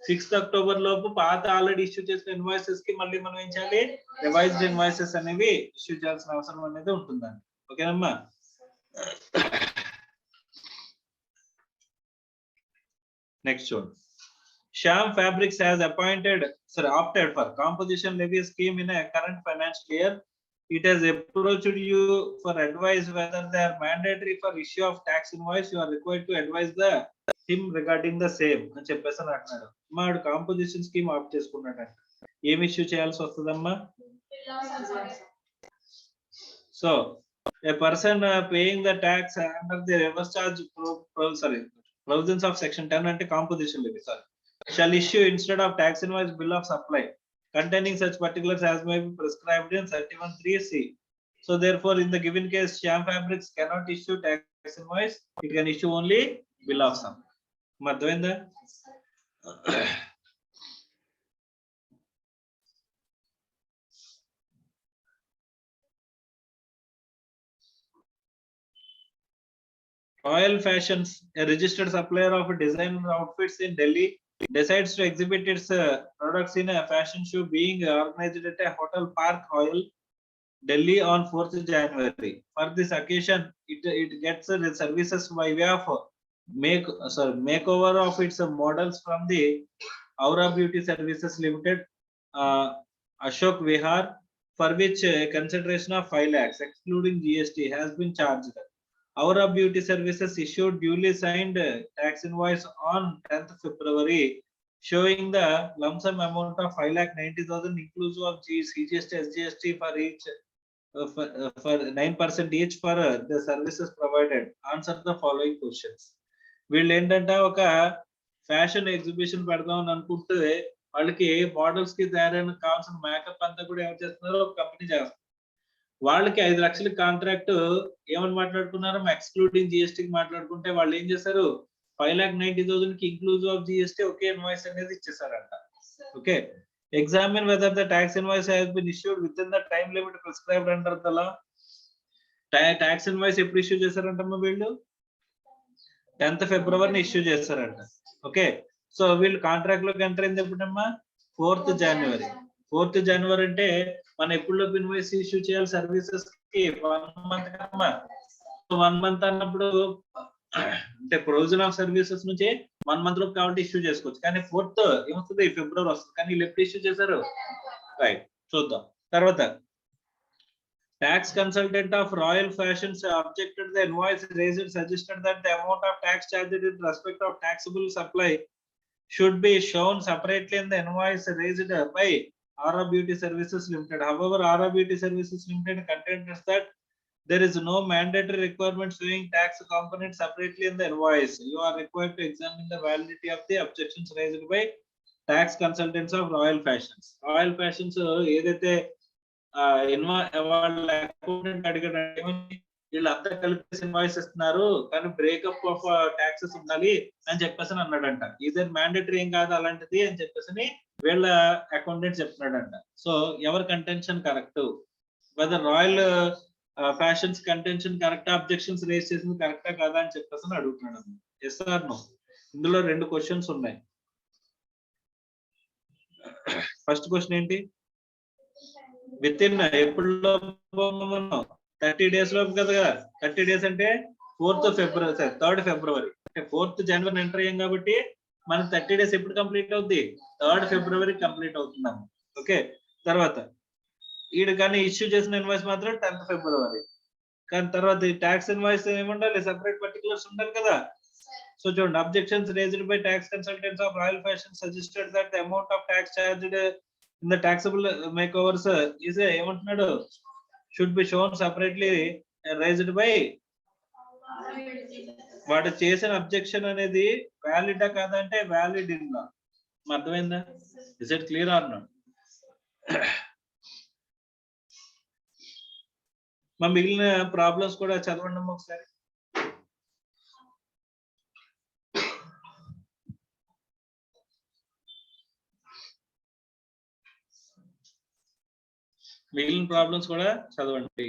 A: 6th October లోపు పాత already issue చేసిన invoices కి మళ్ళీ మనం ఏం చేయాలి, రివైజ్డ్ ఇన్వాయిసెస్ అనేవి ఇష్యూ చేయాల్సిన అవసరం అనేది ఉంటుందండి. ఓకేనమ్మా. Next one. Shyam Fabrics has opted for composition levy scheme in a current financial year. It has approached you for advice whether they are mandatory for issue of tax invoice. You are required to advise him regarding the same. అని చెప్పేసి అంటున్నాడు. మాడు composition scheme opt చేసుకున్నాడు. ఏం issue చేయాల్సి వస్తుందమ్మా? So a person paying the tax under the reverse charge provisions of section 10 ante composition levy shall issue instead of tax invoice bill of supply containing such particulars as may be prescribed in 31(3)(c). So therefore, in the given case, Shyam Fabrics cannot issue tax invoice. It can issue only bill of sum. Madhvendra. Royal Fashions, a registered supplier of designer outfits in Delhi, decides to exhibit its products in a fashion show being organized at a hotel Park Royal, Delhi on 4th January. For this occasion, it gets services by way of makeover of its models from the Aura Beauty Services Limited, Ashok Vihar, for which a consideration of 5 lakhs excluding GST has been charged. Aura Beauty Services issued duly signed tax invoice on 10th February showing the lump sum amount of 5,90,000 inclusive of CGST, SGST for each for 9% each for the services provided. Answer the following questions. వీళ్ళు ఏంటంటే ఒక fashion exhibition పెడదాం అని అనుకుంటే వాళ్ళకి models కి తయారైన కావాల్సిన మేకప్ అంతా కూడా ఏం చేస్తున్నారో ఒక కంపెనీ చేస్తారు. వాళ్ళకి 5 లక్షల కాంట్రాక్ట్ ఏమని మాట్లాడుకున్నారు, ఎక్స్క్లూడింగ్ జిఎస్టీ మాట్లాడుకుంటే వాళ్ళు ఏం చేశారు, 5,90,000 కి ఇంక్లూజివ్ ఆఫ్ జిఎస్టీ ఒకే ఇన్వాయిస్ అనేది ఇచ్చేసారంట. Okay, examine whether the tax invoice has been issued within the time limit prescribed under the law. Tax invoice ఎప్పుడు ఇష్యూ చేశారంటమ్మా వీళ్ళు? 10th February ఇష్యూ చేశారంట. ఓకే, సో వీళ్ళు కాంట్రాక్ట్ లోకి enter అయింది ఎప్పుడమ్మా? 4th January. 4th January అంటే మనం ఎప్పుడు ఇన్వాయిస్ ఇష్యూ చేయాలి సర్వీసెస్ కి? 1 month కమ్మా. 1 month అన్నప్పుడు అంటే ప్రొవిజన్ ఆఫ్ సర్వీసెస్ నుంచి 1 month లోపు కాబట్టి ఇష్యూ చేసుకోవచ్చు. కానీ 4th ఏమొస్తుంది, February వస్తుంది. కానీ వీళ్ళు ఎప్పుడు ఇష్యూ చేశారు? రైట్, చూద్దాం తర్వాత. Tax consultant of Royal Fashions objected the invoice raised, suggested that the amount of tax charged in respect of taxable supply should be shown separately in the invoice raised by Aura Beauty Services Limited. However, Aura Beauty Services Limited contends that there is no mandatory requirement showing tax component separately in the invoice. You are required to examine the validity of the objections raised by tax consultants of Royal Fashions. Royal Fashions ఏదైతే వాళ్ళ accountant అడిగాడు, వీళ్ళంతా కలిపి invoice ఇస్తున్నారు కానీ breakup of taxes ఉండాలి అని చెప్పేసి అన్నాడంట. ఇదే మ్యాండేటరీ ఏం కాదు అలాంటిది అని చెప్పేసి వీళ్ళ అకౌంటెంట్ చెప్తున్నాడంట. సో ఎవరి contention correct? Whether Royal Fashions contention correct objections raise చేసింది కరెక్టా కాదా అని చెప్పేసి అడుగుతున్నాడు. Yes or no? ఇందులో 2 క్వశ్చన్స్ ఉన్నాయి. ఫస్ట్ క్వశ్చన్ ఏంటి? విత్ ఇన్ ఎప్పుడు 30 days లోపు కదా. 30 days అంటే 4th February, 3rd February అంటే 4th January ఎంటర్ అయ్యాం కాబట్టి మనకి 30 days ఎప్పుడు కంప్లీట్ అవుద్ది? 3rd February కంప్లీట్ అవుతున్నాము. ఓకే, తర్వాత ఈడు కానీ ఇష్యూ చేసిన ఇన్వాయిస్ మాత్రం 10th February. కానీ తర్వాత ఈ ట్యాక్స్ ఇన్వాయిస్ ఏముండాలి? సెపరేట్ పర్టికులర్స్ ఉండాలి కదా. సో చూడండి, objections raised by tax consultants of royal fashion suggested that the amount of tax charged in the taxable make overs is ఏమంటున్నాడు? Should be shown separately raised by. వాడు చేసిన objection అనేది వ్యాలిడా కాదంటే valid in law. అర్థమైందా? Is it clear or not? మా మిగిలిన problems కూడా చదవండి ఒకసారి. మిగిలిన ప్రాబ్లమ్స్ కూడా చదవండి.